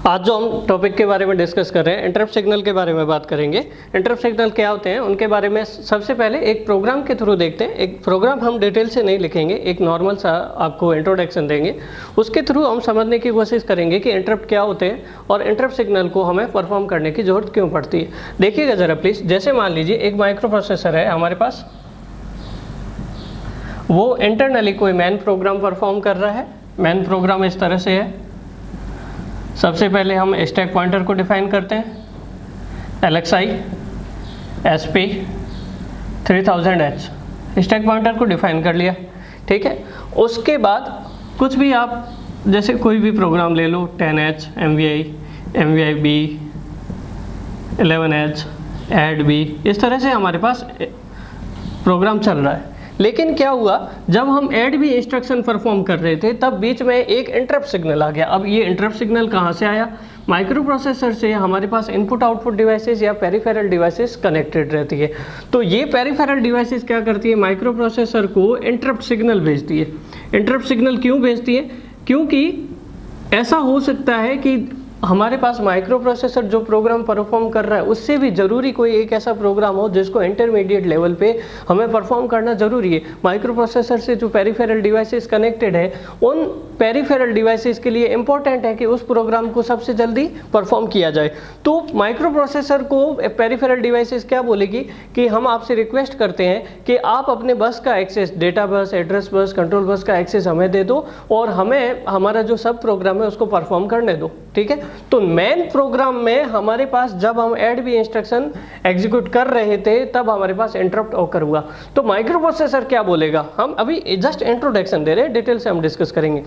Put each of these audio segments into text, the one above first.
आज जो हम टॉपिक के बारे में डिस्कस कर रहे हैं इंटरप्ट सिग्नल के बारे में बात करेंगे। इंटरप्ट सिग्नल क्या होते हैं उनके बारे में सबसे पहले एक प्रोग्राम के थ्रू देखते हैं। एक प्रोग्राम हम डिटेल से नहीं लिखेंगे, एक नॉर्मल सा आपको इंट्रोडक्शन देंगे, उसके थ्रू हम समझने की कोशिश करेंगे कि इंटरप्ट क्या होते हैं और इंटरप्ट सिग्नल को हमें परफॉर्म करने की जरूरत क्यों पड़ती है। देखिएगा ज़रा प्लीज़, जैसे मान लीजिए एक माइक्रो प्रोसेसर है हमारे पास, वो इंटरनली कोई मैन प्रोग्राम परफॉर्म कर रहा है। मैन प्रोग्राम इस तरह से है, सबसे पहले हम स्टैक पॉइंटर को डिफाइन करते हैं LXI SP 3000H, stack pointer को डिफाइन कर लिया, ठीक है। उसके बाद कुछ भी आप जैसे कोई भी प्रोग्राम ले लो, 10H MVI MVI-B 11H ADD-B, इस तरह से हमारे पास प्रोग्राम चल रहा है। लेकिन क्या हुआ, जब हम ADD-B इंस्ट्रक्शन परफॉर्म कर रहे थे तब बीच में एक इंटरप्ट सिग्नल आ गया। अब ये इंटरप्ट सिग्नल कहाँ से आया? माइक्रो प्रोसेसर से हमारे पास इनपुट आउटपुट डिवाइसेस या पेरिफेरल डिवाइसेस कनेक्टेड रहती है। तो ये पेरिफेरल डिवाइसेस क्या करती है, माइक्रो प्रोसेसर को इंटरप्ट सिग्नल भेजती है। इंटरप्ट सिग्नल क्यों भेजती है? क्योंकि ऐसा हो सकता है कि हमारे पास माइक्रो प्रोसेसर जो प्रोग्राम परफॉर्म कर रहा है उससे भी ज़रूरी कोई एक ऐसा प्रोग्राम हो जिसको इंटरमीडिएट लेवल पे हमें परफॉर्म करना ज़रूरी है। माइक्रो प्रोसेसर से जो पेरिफेरल डिवाइसेस कनेक्टेड है, उन पेरिफेरल डिवाइसेस के लिए इम्पॉर्टेंट है कि उस प्रोग्राम को सबसे जल्दी परफॉर्म किया जाए। तो माइक्रो प्रोसेसर को पेरिफेरल डिवाइसेस क्या बोलेगी कि हम आपसे रिक्वेस्ट करते हैं कि आप अपने बस का access, data bus, address bus, control bus का एक्सेस हमें दे दो और हमें हमारा जो सब प्रोग्राम है उसको परफॉर्म करने दो, ठीक है। तो मेन प्रोग्राम में हमारे पास जब हम ADD-B इंस्ट्रक्शन एग्जीक्यूट कर रहे थे तब हमारे पास इंटरप्ट ऑकर हुआ। तो माइक्रो प्रोसेसर क्या बोलेगा, हम अभी जस्ट इंट्रोडक्शन दे रहे हैं, डिटेल से हम डिस्कस करेंगे।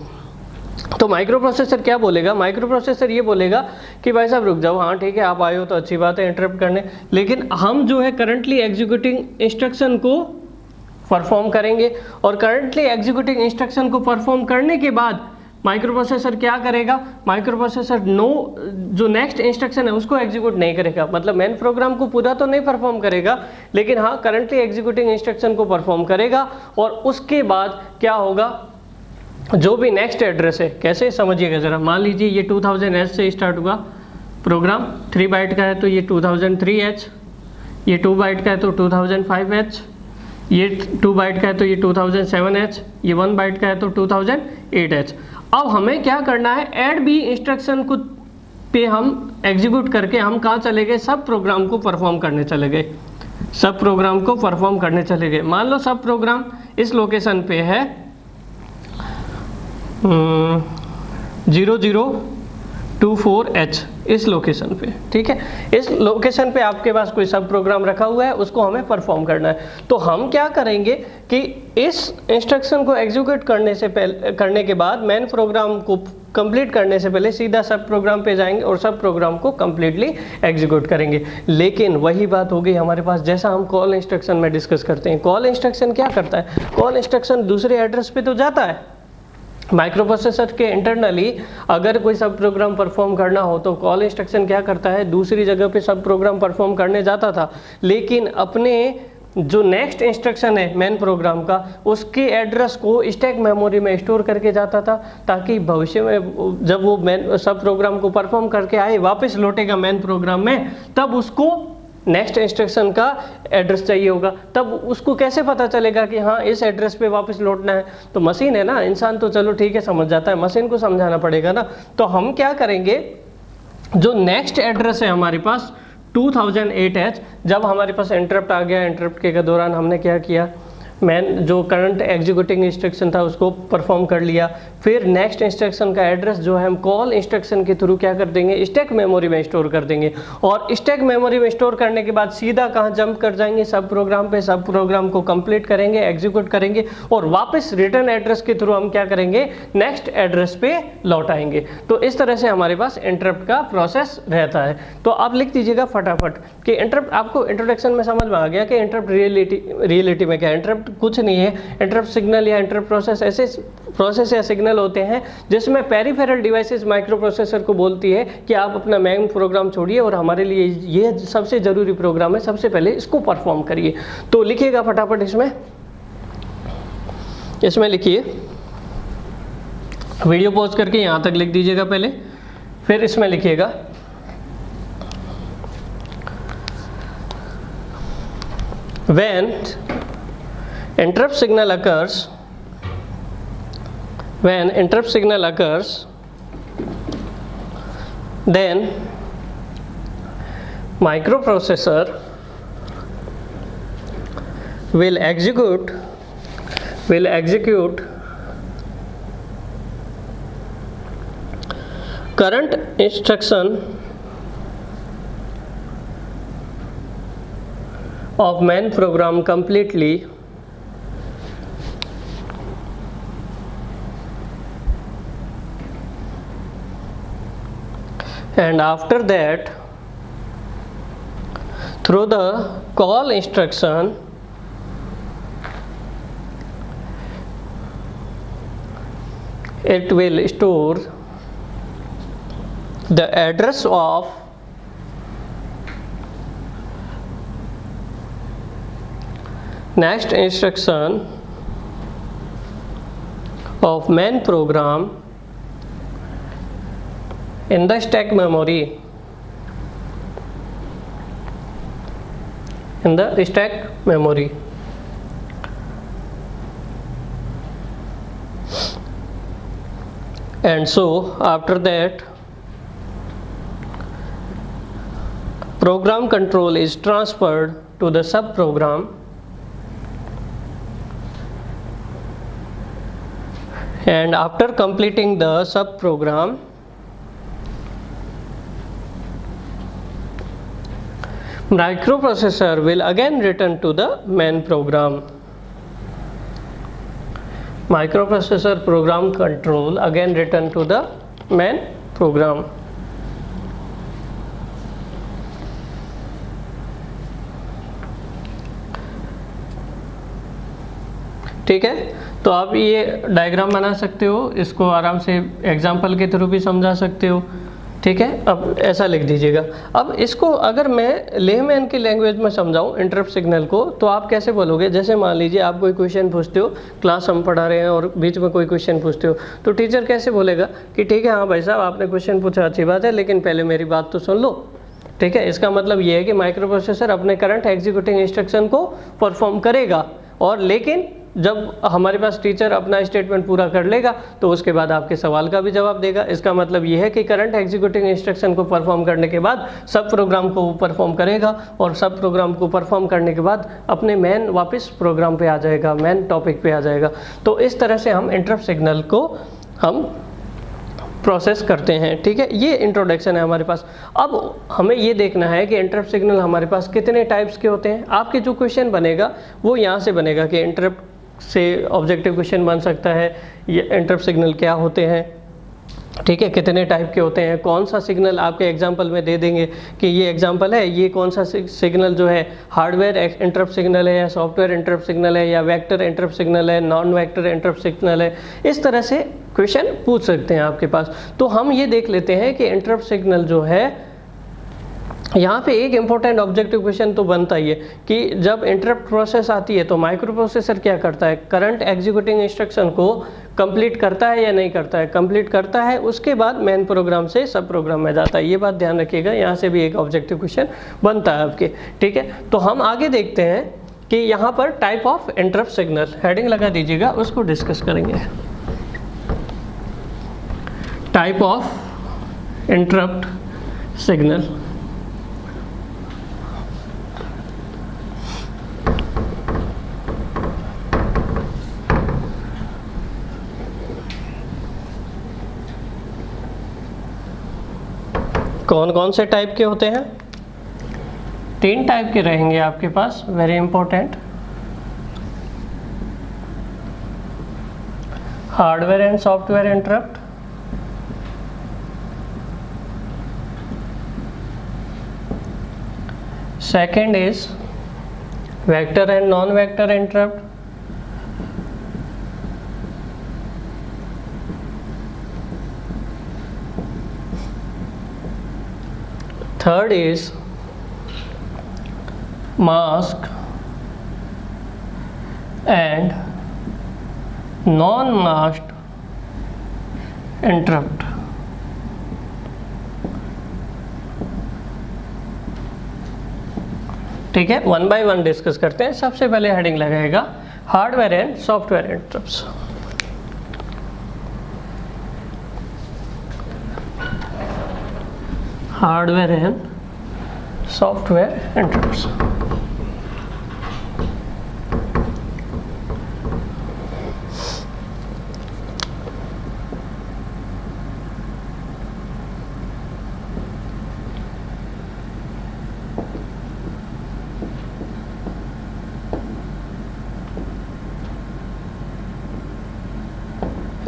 तो माइक्रो प्रोसेसर क्या बोलेगा? माइक्रो प्रोसेसर ये बोलेगा कि भाई साहब रुक जाओ, हाँ ठीक है आप आए हो तो अच्छी बात है इंटरप्ट करने, लेकिन हम जो है करंटली एग्जीक्यूटिंग इंस्ट्रक्शन को परफॉर्म करेंगे और करंटली एग्जीक्यूटिंग इंस्ट्रक्शन को परफॉर्म करने के बाद माइक्रो प्रोसेसर क्या करेगा? माइक्रो प्रोसेसर जो नेक्स्ट इंस्ट्रक्शन है उसको एग्जीक्यूट नहीं करेगा। मतलब मेन प्रोग्राम को पूरा तो नहीं परफॉर्म करेगा, लेकिन हाँ करंटली एग्जीक्यूटिंग इंस्ट्रक्शन को परफॉर्म करेगा। और उसके बाद क्या होगा, जो भी नेक्स्ट एड्रेस है, कैसे समझिएगा ज़रा। मान लीजिए ये 2000H से स्टार्ट हुआ प्रोग्राम, 3 बाइट का है तो ये 2003H, ये 2 बाइट का है तो 2005H, ये 2 बाइट का है तो ये 2007H, ये 1 बाइट का है तो 2008H। अब हमें क्या करना है, ADD-B इंस्ट्रक्शन को पे हम एग्जीक्यूट करके हम कहाँ चले गए, सब प्रोग्राम को परफॉर्म करने चले गए। सब प्रोग्राम को परफॉर्म करने चले गए। मान लो सब प्रोग्राम इस लोकेशन पे है 0024H, इस लोकेशन पे, ठीक है। इस लोकेशन पे आपके पास कोई सब प्रोग्राम रखा हुआ है, उसको हमें परफॉर्म करना है। तो हम क्या करेंगे कि इस इंस्ट्रक्शन को एग्जीक्यूट करने के बाद मेन प्रोग्राम को कंप्लीट करने से पहले सीधा सब प्रोग्राम पे जाएंगे और सब प्रोग्राम को कंप्लीटली एग्जीक्यूट करेंगे। लेकिन वही बात हो गई हमारे पास, जैसा हम कॉल इंस्ट्रक्शन में डिस्कस करते हैं। कॉल इंस्ट्रक्शन क्या करता है? कॉल इंस्ट्रक्शन दूसरे एड्रेस पे तो जाता है। माइक्रो प्रोसेसर के इंटरनली अगर कोई सब प्रोग्राम परफॉर्म करना हो तो कॉल इंस्ट्रक्शन क्या करता है, दूसरी जगह पे सब प्रोग्राम परफॉर्म करने जाता था, लेकिन अपने जो नेक्स्ट इंस्ट्रक्शन है मेन प्रोग्राम का, उसके एड्रेस को स्टैक मेमोरी में स्टोर करके जाता था, ताकि भविष्य में जब वो मेन सब प्रोग्राम को परफॉर्म करके आए, वापस लौटेगा मेन प्रोग्राम में, तब उसको नेक्स्ट इंस्ट्रक्शन का एड्रेस चाहिए होगा। तब उसको कैसे पता चलेगा कि हाँ इस एड्रेस पे वापस लौटना है? तो मशीन है ना, इंसान तो चलो ठीक है समझ जाता है, मशीन को समझाना पड़ेगा ना। तो हम क्या करेंगे, जो नेक्स्ट एड्रेस है हमारे पास 2008H, जब हमारे पास इंटरप्ट आ गया, इंटरप्ट के दौरान हमने क्या किया, मैन जो करंट एग्जीक्यूटिंग इंस्ट्रक्शन था उसको परफॉर्म कर लिया। फिर नेक्स्ट इंस्ट्रक्शन का एड्रेस जो है हम कॉल इंस्ट्रक्शन के थ्रू क्या कर देंगे, स्टैक मेमोरी में स्टोर कर देंगे। और स्टैक मेमोरी में स्टोर करने के बाद सीधा कहाँ जंप कर जाएंगे, सब प्रोग्राम पे। सब प्रोग्राम को कंप्लीट करेंगे, एग्जीक्यूट करेंगे और वापस रिटर्न एड्रेस के थ्रू हम क्या करेंगे, नेक्स्ट एड्रेस पे लौट आएंगे। तो इस तरह से हमारे पास इंटरप्ट का प्रोसेस रहता है। तो आप लिख दीजिएगा फटाफट कि इंटरप्ट, आपको इंट्रोडक्शन में समझ में आ गया कि इंटरप्ट रियलिटी में क्या है। इंटरप्ट कुछ नहीं है, इंटरप्ट सिग्नल या इंटरप्ट प्रोसेस ऐसे प्रोसेस या सिग्नल होते हैं जिसमें पेरिफेरल डिवाइसेस माइक्रो प्रोसेसर को बोलती है कि आप अपना मेन प्रोग्राम छोड़िए और हमारे लिए ये सबसे ज़रूरी प्रोग्राम है, सबसे पहले इसको परफॉर्म करिए। तो लिखिएगा फटाफट इसमें लिखिए, वीडियो पॉज करके यहाँ तक लिख दीजिएगा पहले। फिर इसमें लिखिएगा when interrupt signal occurs, then microprocessor will execute current instruction of main program completely, and after that through the call instruction it will store the address of next instruction of main program in the stack memory, and so after that program control is transferred to the subprogram, and after completing the subprogram microprocessor will again return to the main program. Microprocessor program control again return to the main program. ठीक है, तो आप ये diagram बना सकते हो, इसको आराम से एग्जाम्पल के थ्रू भी समझा सकते हो। ठीक है, अब ऐसा लिख दीजिएगा। अब इसको अगर मैं लेमैन की लैंग्वेज में समझाऊं इंटरप्ट सिग्नल को, तो आप कैसे बोलोगे? जैसे मान लीजिए आप कोई क्वेश्चन पूछते हो, क्लास हम पढ़ा रहे हैं और बीच में कोई क्वेश्चन पूछते हो, तो टीचर कैसे बोलेगा कि ठीक है हाँ भाई साहब आपने क्वेश्चन पूछा, अच्छी बात है, लेकिन पहले मेरी बात तो सुन लो। ठीक है, इसका मतलब ये है कि माइक्रोप्रोसेसर अपने करंट एग्जीक्यूटिंग इंस्ट्रक्शन को परफॉर्म करेगा, और लेकिन जब हमारे पास टीचर अपना स्टेटमेंट पूरा कर लेगा तो उसके बाद आपके सवाल का भी जवाब देगा। इसका मतलब ये है कि करंट एग्जीक्यूटिंग इंस्ट्रक्शन को परफॉर्म करने के बाद सब प्रोग्राम को वो परफॉर्म करेगा, और सब प्रोग्राम को परफॉर्म करने के बाद अपने मेन वापस प्रोग्राम पे आ जाएगा, मेन टॉपिक पे आ जाएगा। तो इस तरह से हम इंटरप्ट सिग्नल को हम प्रोसेस करते हैं। ठीक है, ये इंट्रोडक्शन है हमारे पास। अब हमें ये देखना है कि इंटरप्ट सिग्नल हमारे पास कितने टाइप्स के होते हैं। आपके जो क्वेश्चन बनेगा वो यहाँ से बनेगा कि इंटरप्ट से ऑब्जेक्टिव क्वेश्चन बन सकता है, ये इंटरप्ट सिग्नल क्या होते हैं, ठीक है, कितने टाइप के होते हैं, कौन सा सिग्नल आपके एग्जाम्पल में दे देंगे कि ये एग्जाम्पल है, ये कौन सा सिग्नल जो है हार्डवेयर इंटरप्ट सिग्नल है या सॉफ्टवेयर इंटरप्ट सिग्नल है या वेक्टर इंटरप्ट सिग्नल है, नॉन वेक्टर इंटरप्ट सिग्नल है। इस तरह से क्वेश्चन पूछ सकते हैं आपके पास। तो हम ये देख लेते हैं कि इंटरप्ट सिग्नल जो है, यहाँ पे एक इम्पोर्टेंट ऑब्जेक्टिव क्वेश्चन तो बनता ही है कि जब इंटरप्ट प्रोसेस आती है तो माइक्रो प्रोसेसर क्या करता है, करंट एग्जीक्यूटिंग इंस्ट्रक्शन को कंप्लीट करता है या नहीं करता है। कंप्लीट करता है, उसके बाद मेन प्रोग्राम से सब प्रोग्राम में जाता है। ये बात ध्यान रखिएगा, यहाँ से भी एक ऑब्जेक्टिव क्वेश्चन बनता है आपके। ठीक है, तो हम आगे देखते हैं कि यहाँ पर type of interrupt signal, heading लगा दीजिएगा, उसको डिस्कस करेंगे। Type of interrupt signal. कौन कौन से टाइप के होते हैं? 3 टाइप के रहेंगे आपके पास, very important. Hardware and software interrupt, second is vector and non vector interrupt, third is mask and non-masked interrupt। ठीक है, वन बाय वन डिस्कस करते हैं। सबसे पहले हेडिंग लगाएगा hardware and software interrupts. Hardware and software interrupts.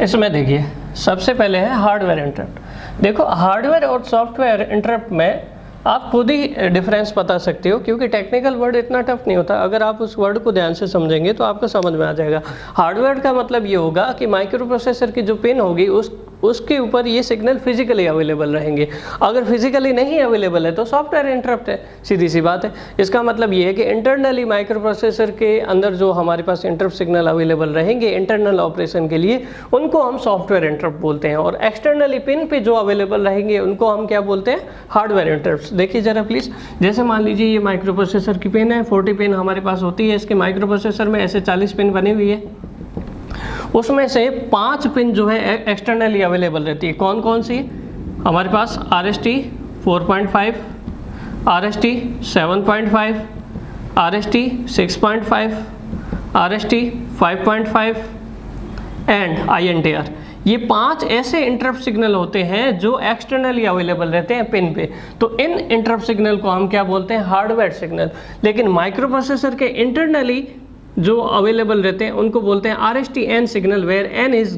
इसमें देखिए सबसे पहले है हार्डवेयर इंटरप्ट। देखो हार्डवेयर और सॉफ्टवेयर इंटरप्ट में आप खुद ही डिफरेंस बता सकते हो, क्योंकि टेक्निकल वर्ड इतना टफ नहीं होता। अगर आप उस वर्ड को ध्यान से समझेंगे तो आपको समझ में आ जाएगा। हार्डवेयर का मतलब ये होगा कि माइक्रो प्रोसेसर की जो पिन होगी उसके ऊपर ये सिग्नल फिजिकली अवेलेबल रहेंगे। अगर फिजिकली नहीं अवेलेबल है तो सॉफ्टवेयर इंटरप्ट है, सीधी सी बात है। इसका मतलब ये है कि इंटरनली माइक्रो प्रोसेसर के अंदर जो हमारे पास इंटरप्ट सिग्नल अवेलेबल रहेंगे इंटरनल ऑपरेशन के लिए, उनको हम सॉफ्टवेयर इंटरप्ट बोलते हैं। और एक्सटर्नली पिन पे जो अवेलेबल रहेंगे उनको हम क्या बोलते हैं, हार्डवेयर इंटरप्ट। देखिए जरा प्लीज, जैसे मान लीजिए ये माइक्रो प्रोसेसर की पिन है, 40 पिन हमारे पास होती है। इसके माइक्रो प्रोसेसर में ऐसे 40 पिन बनी हुई है, उसमें से 5 पिन जो है एक्सटर्नली अवेलेबल रहती है। कौन कौन सी? हमारे पास RST 4.5, RST 7.5, RST 6.5, RST 5.5 and INTR। ये 5 ऐसे इंटरप्ट सिग्नल होते हैं जो एक्सटर्नली अवेलेबल रहते हैं पिन पे। तो इन इंटरप्ट सिग्नल को हम क्या बोलते हैं, हार्डवेयर सिग्नल। लेकिन माइक्रो प्रोसेसर के इंटरनली जो अवेलेबल रहते हैं उनको बोलते हैं RST-N signal, where N is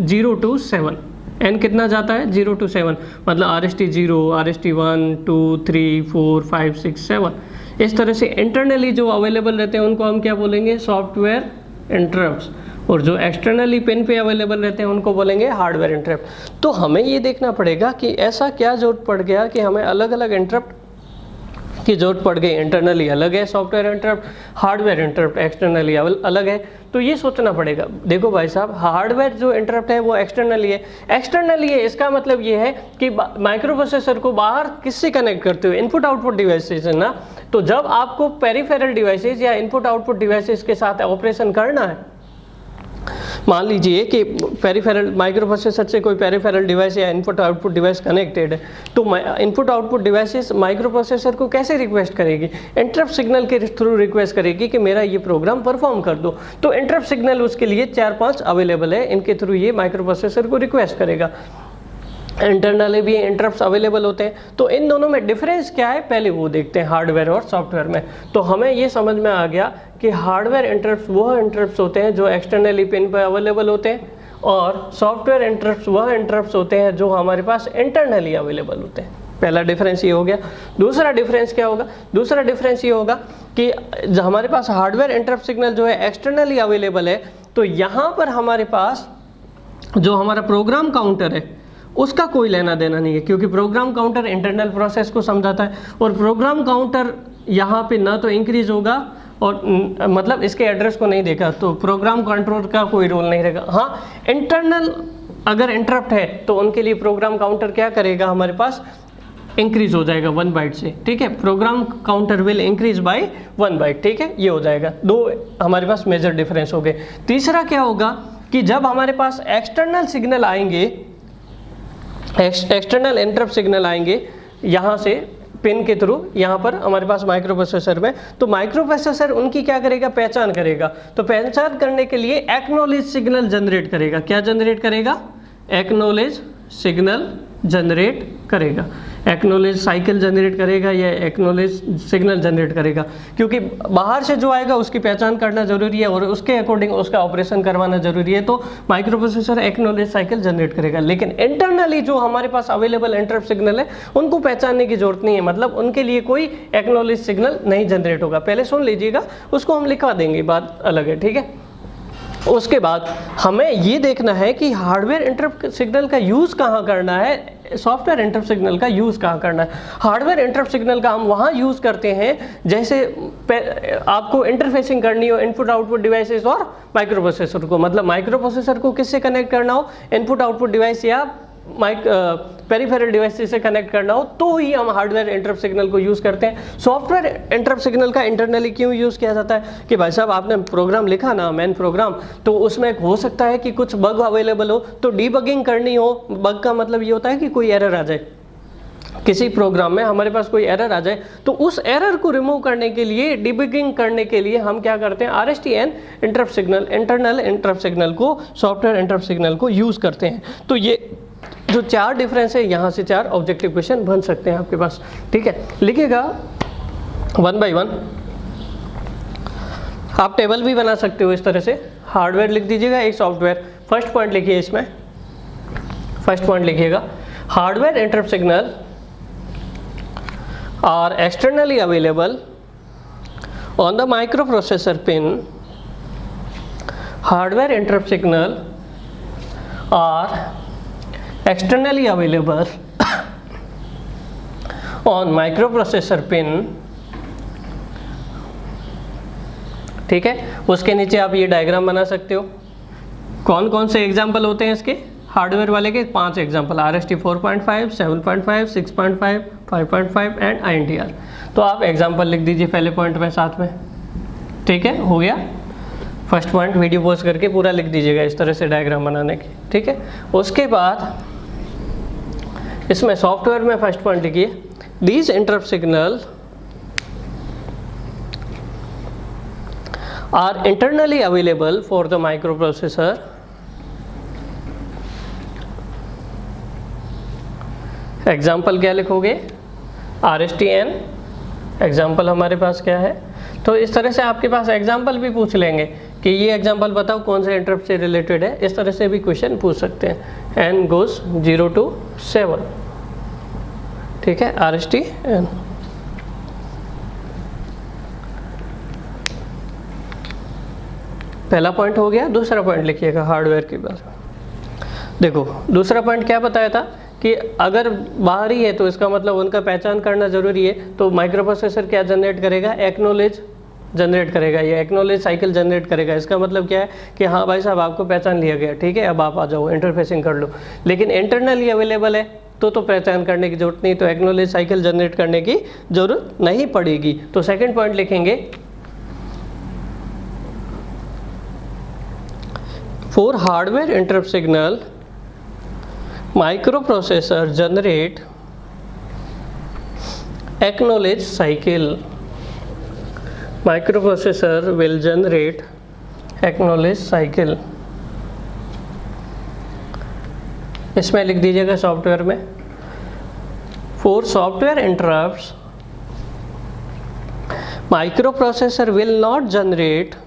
0 to 7। N कितना जाता है, 0 to 7, मतलब RST 0, RST 1, 2, 3, 4, 5, 6, 7। इस तरह से इंटरनली जो अवेलेबल रहते हैं उनको हम क्या बोलेंगे, सॉफ्टवेयर इंटरप्ट्स। और जो एक्सटर्नली पिन पे अवेलेबल रहते हैं उनको बोलेंगे हार्डवेयर इंटरप्ट। तो हमें ये देखना पड़ेगा कि ऐसा क्या जरूरत पड़ गया कि हमें अलग अलग इंटरप्ट की जरूरत पड़ गई। इंटरनली अलग है software interrupt, hardware interrupt externally अलग है। तो ये सोचना पड़ेगा। देखो भाई साहब, हार्डवेयर जो इंटरप्ट है वो एक्सटर्नली है। एक्सटर्नली है इसका मतलब ये है कि माइक्रो प्रोसेसर को बाहर किससे कनेक्ट करते हो, इनपुट आउटपुट डिवाइसेस है ना। तो जब आपको पेरिफेरल डिवाइसेस या इनपुट आउटपुट डिवाइसेस के साथ ऑपरेशन करना है, मान लीजिए कि पेरिफेरल माइक्रो प्रोसेसर से कोई पेरिफेरल डिवाइस या इनपुट आउटपुट डिवाइस कनेक्टेड है, तो input output devices micro processor को कैसे रिक्वेस्ट करेगी, इंटरप्ट सिग्नल के थ्रू रिक्वेस्ट करेगी कि मेरा ये प्रोग्राम परफॉर्म कर दो। तो इंटरप्ट सिग्नल उसके लिए 4-5 अवेलेबल है, इनके थ्रू ये माइक्रो प्रोसेसर को रिक्वेस्ट करेगा। इंटरनली भी इंटरप्ट्स अवेलेबल होते हैं। तो इन दोनों में डिफरेंस क्या है, पहले वो देखते हैं हार्डवेयर और सॉफ्टवेयर में। तो हमें ये समझ में आ गया कि हार्डवेयर इंटरप्ट्स वह इंटरप्ट्स होते हैं जो एक्सटर्नली पिन पर अवेलेबल होते हैं, और सॉफ्टवेयर इंटरप्ट्स वह इंटरप्ट्स होते हैं जो हमारे पास इंटरनली अवेलेबल होते हैं। पहला डिफरेंस ये हो गया। दूसरा डिफरेंस क्या होगा, दूसरा डिफरेंस ये होगा कि हमारे पास हार्डवेयर इंटरप्ट सिग्नल जो है एक्सटर्नली अवेलेबल है, तो यहाँ पर हमारे पास जो हमारा प्रोग्राम काउंटर है उसका कोई लेना देना नहीं है, क्योंकि प्रोग्राम काउंटर इंटरनल प्रोसेस को समझाता है। और प्रोग्राम काउंटर यहाँ पे ना तो इंक्रीज होगा और मतलब इसके एड्रेस को नहीं देखा, तो प्रोग्राम कंट्रोल का कोई रोल नहीं रहेगा। हाँ, इंटरनल अगर इंटरप्ट है तो उनके लिए प्रोग्राम काउंटर क्या करेगा, हमारे पास इंक्रीज हो जाएगा 1 बाइट से। ठीक है, program counter will increase by 1 byte. ठीक है, ये हो जाएगा। दो हमारे पास मेजर डिफरेंस हो गए। तीसरा क्या होगा कि जब हमारे पास एक्सटर्नल सिग्नल आएंगे, एक्सटर्नल इंटरप्ट सिग्नल आएंगे यहाँ से पिन के थ्रू, यहाँ पर हमारे पास माइक्रो प्रोसेसर में, तो माइक्रो प्रोसेसर उनकी क्या करेगा, पहचान करेगा। तो पहचान करने के लिए एक्नॉलेज सिग्नल जनरेट करेगा। क्या जनरेट करेगा, एक्नॉलेज सिग्नल जनरेट करेगा, एक्नॉलेज साइकिल जनरेट करेगा या एक्नॉलेज सिग्नल जनरेट करेगा, क्योंकि बाहर से जो आएगा उसकी पहचान करना जरूरी है और उसके अकॉर्डिंग उसका ऑपरेशन करवाना जरूरी है। तो micro processor acknowledge cycle generate करेगा। लेकिन इंटरनली जो हमारे पास अवेलेबल इंटरप्ट सिग्नल है उनको पहचानने की जरूरत नहीं है, मतलब उनके लिए कोई एक्नॉलेज सिग्नल नहीं जनरेट होगा। पहले सुन लीजिएगा, उसको हम लिखवा देंगे, बात अलग है। ठीक है, उसके बाद हमें ये देखना है कि हार्डवेयर इंटरप्ट सिग्नल का यूज़ कहाँ करना है, सॉफ्टवेयर इंटरप्ट सिग्नल का यूज़ कहाँ करना है। हार्डवेयर इंटरप्ट सिग्नल का हम वहाँ यूज़ करते हैं जैसे आपको इंटरफेसिंग करनी हो इनपुट आउटपुट डिवाइसेस और माइक्रो प्रोसेसर को, मतलब माइक्रो प्रोसेसर को किससे कनेक्ट करना हो, इनपुट आउटपुट डिवाइस या पेरिफेरल डिवाइस से कनेक्ट करना हो तो ही हम हार्डवेयर इंटरप्ट सिग्नल को यूज़ करते हैं। सॉफ्टवेयर इंटरप्ट सिग्नल का इंटरनली क्यों यूज़ किया जाता है कि भाई साहब आपने प्रोग्राम लिखा ना, मेन प्रोग्राम, तो उसमें हो सकता है कि कुछ बग अवेलेबल हो, तो डीबगिंग करनी हो। बग का मतलब ये होता है कि कोई एरर आ जाए, किसी प्रोग्राम में हमारे पास कोई एरर आ जाए, तो उस एरर को रिमूव करने के लिए, डिबगिंग करने के लिए हम क्या करते हैं, RSTN interrupt signal, internal interrupt signal को, सॉफ्टवेयर इंटरप्ट सिग्नल को यूज़ करते हैं। तो ये जो 4 डिफरेंस है, यहाँ से 4 ऑब्जेक्टिव क्वेश्चन बन सकते हैं आपके पास। ठीक है, लिखिएगा 1 बाय 1। आप टेबल भी बना सकते हो इस तरह से। हार्डवेयर लिख दीजिएगा, एक सॉफ्टवेयर। फर्स्ट पॉइंट लिखिए, इसमें फर्स्ट पॉइंट लिखिएगा, hardware interrupt signal are externally available on the microprocessor pin. Hardware interrupt signal are externally available on microprocessor pin. ठीक है, उसके नीचे आप ये डायग्राम बना सकते हो। कौन कौन से एग्जाम्पल होते हैं इसके, हार्डवेयर वाले के 5 एग्जाम्पल, RST 4.5, 7.5, 6.5, 5.5 एंड INTR। तो आप एग्जाम्पल लिख दीजिए पहले पॉइंट में साथ में। ठीक है, हो गया। फर्स्ट पॉइंट वीडियो पॉज करके पूरा लिख दीजिएगा इस तरह से डायग्राम बनाने की। ठीक है, उसके बाद इसमें सॉफ्टवेयर में फर्स्ट पॉइंट लिखिए, these interrupt signal are internally available for the microprocessor. Example क्या लिखोगे, RSTN। एग्जाम्पल हमारे पास क्या है, तो इस तरह से आपके पास एग्जाम्पल भी पूछ लेंगे कि ये एग्जाम्पल बताओ कौन से इंटरप्ट से रिलेटेड है। इस तरह से भी क्वेश्चन पूछ सकते हैं। N goes 0 to 7। ठीक है, RSTN। पहला पॉइंट हो गया। दूसरा पॉइंट लिखिएगा हार्डवेयर के बारे में। देखो, दूसरा पॉइंट क्या बताया था कि अगर बाहरी है तो इसका मतलब उनका पहचान करना ज़रूरी है। तो माइक्रोप्रोसेसर क्या जनरेट करेगा, एक्नॉलेज जनरेट करेगा, या एक्नॉलेज साइकिल जनरेट करेगा। इसका मतलब क्या है कि हाँ भाई साहब आपको पहचान लिया गया, ठीक है, अब आप आ जाओ, इंटरफेसिंग कर लो। लेकिन इंटरनली अवेलेबल है तो पहचान करने की जरूरत नहीं, तो एक्नॉलेज साइकिल जनरेट करने की जरूरत नहीं पड़ेगी। तो सेकेंड पॉइंट लिखेंगे, for hardware interrupt signal microprocessor generate acknowledge cycle. Microprocessor will generate acknowledge cycle. इसमें लिख दीजिएगा सॉफ्टवेयर में, for software interrupts microprocessor will not generate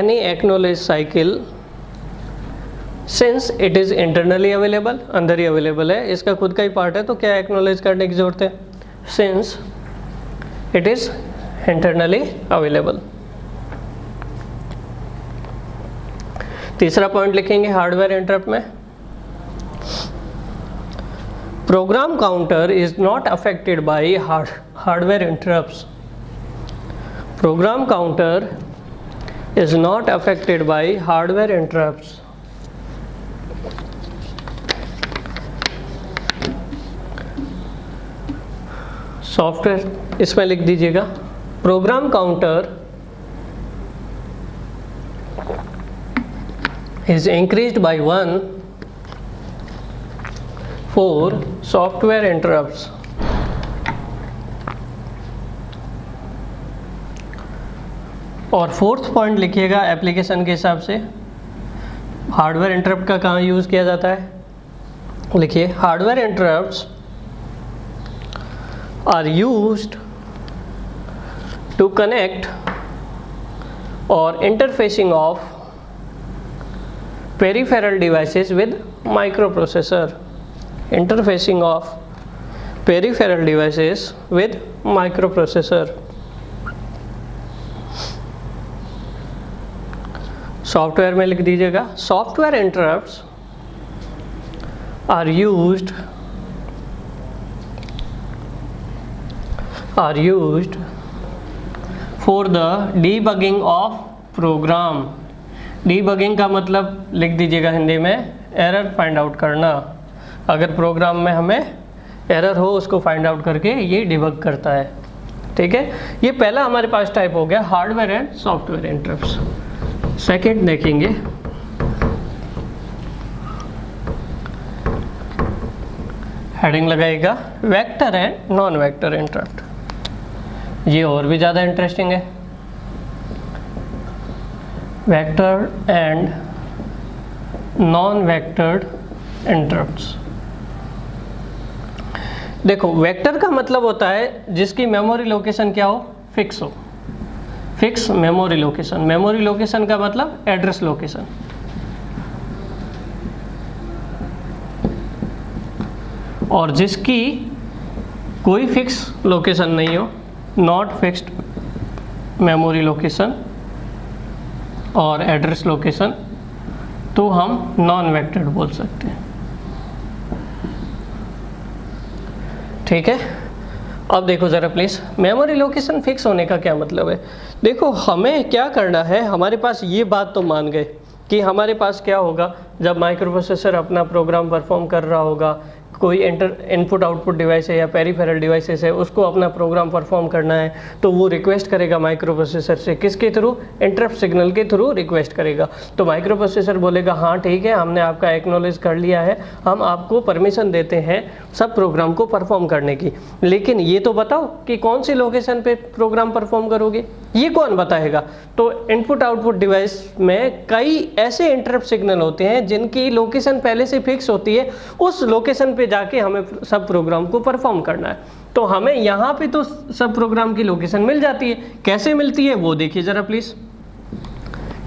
any acknowledge cycle since it is internally available, अंदर ही available है, इसका खुद का ही पार्ट है, तो क्या एक्नॉलेज करने की ज़रूरत है, since it is internally available. तीसरा पॉइंट लिखेंगे हार्डवेयर इंटरप्ट में, program counter is not affected by hardware interrupts. Program counter is not affected by hardware interrupts. Software इसमें लिख दीजिएगा, program counter is increased by 1 for software interrupts. और fourth point लिखिएगा application के हिसाब से, हार्डवेयर इंटरप्ट का कहाँ यूज़ किया जाता है, लिखिए hardware interrupts are used to connect or interfacing of peripheral devices with microprocessor. Interfacing of peripheral devices with microprocessor. Software में लिख दीजिएगा, software interrupts are used for the debugging of program. debugging का मतलब लिख दीजिएगा हिंदी में एरर फाइंड आउट करना। अगर प्रोग्राम में हमें एरर हो उसको फाइंड आउट करके ये डिबग करता है। ठीक है, ये पहला हमारे पास टाइप हो गया hardware and software interrupts. Second देखेंगे हेडिंग लगाएगा vector and non vector interrupt. ये और भी ज़्यादा इंटरेस्टिंग है, vector and non vectored interrupts. देखो वेक्टर का मतलब होता है जिसकी मेमोरी लोकेशन क्या हो, फिक्स हो, fix memory location. Memory location का मतलब एड्रेस लोकेशन। और जिसकी कोई फिक्स लोकेशन नहीं हो, नॉट फिक्स्ड मेमोरी लोकेशन और एड्रेस लोकेशन, तो हम नॉन वेक्टर्ड बोल सकते हैं। ठीक है, अब देखो ज़रा प्लीज़, मेमोरी लोकेशन फिक्स होने का क्या मतलब है। देखो हमें क्या करना है, हमारे पास ये बात तो मान गए कि हमारे पास क्या होगा जब माइक्रो प्रोसेसर अपना प्रोग्राम परफॉर्म कर रहा होगा, कोई इनपुट आउटपुट डिवाइस है या पेरिफेरल डिवाइसेस है, उसको अपना प्रोग्राम परफॉर्म करना है तो वो रिक्वेस्ट करेगा माइक्रो प्रोसेसर से, किसके थ्रू, इंटरप्ट सिग्नल के थ्रू रिक्वेस्ट करेगा। तो माइक्रो प्रोसेसर बोलेगा हाँ ठीक है, हमने आपका एक्नॉलेज कर लिया है, हम आपको परमिशन देते हैं सब प्रोग्राम को परफॉर्म करने की, लेकिन ये तो बताओ कि कौन सी लोकेशन पे प्रोग्राम परफॉर्म करोगे, ये कौन बताएगा। तो इनपुट आउटपुट डिवाइस में कई ऐसे इंटरप्ट सिग्नल होते हैं जिनकी लोकेशन पहले से फिक्स होती है, उस लोकेशन पे जाके हमें सब प्रोग्राम को परफॉर्म करना है। तो हमें यहाँ पे तो सब प्रोग्राम की लोकेशन मिल जाती है, कैसे मिलती है वो देखिए ज़रा प्लीज़।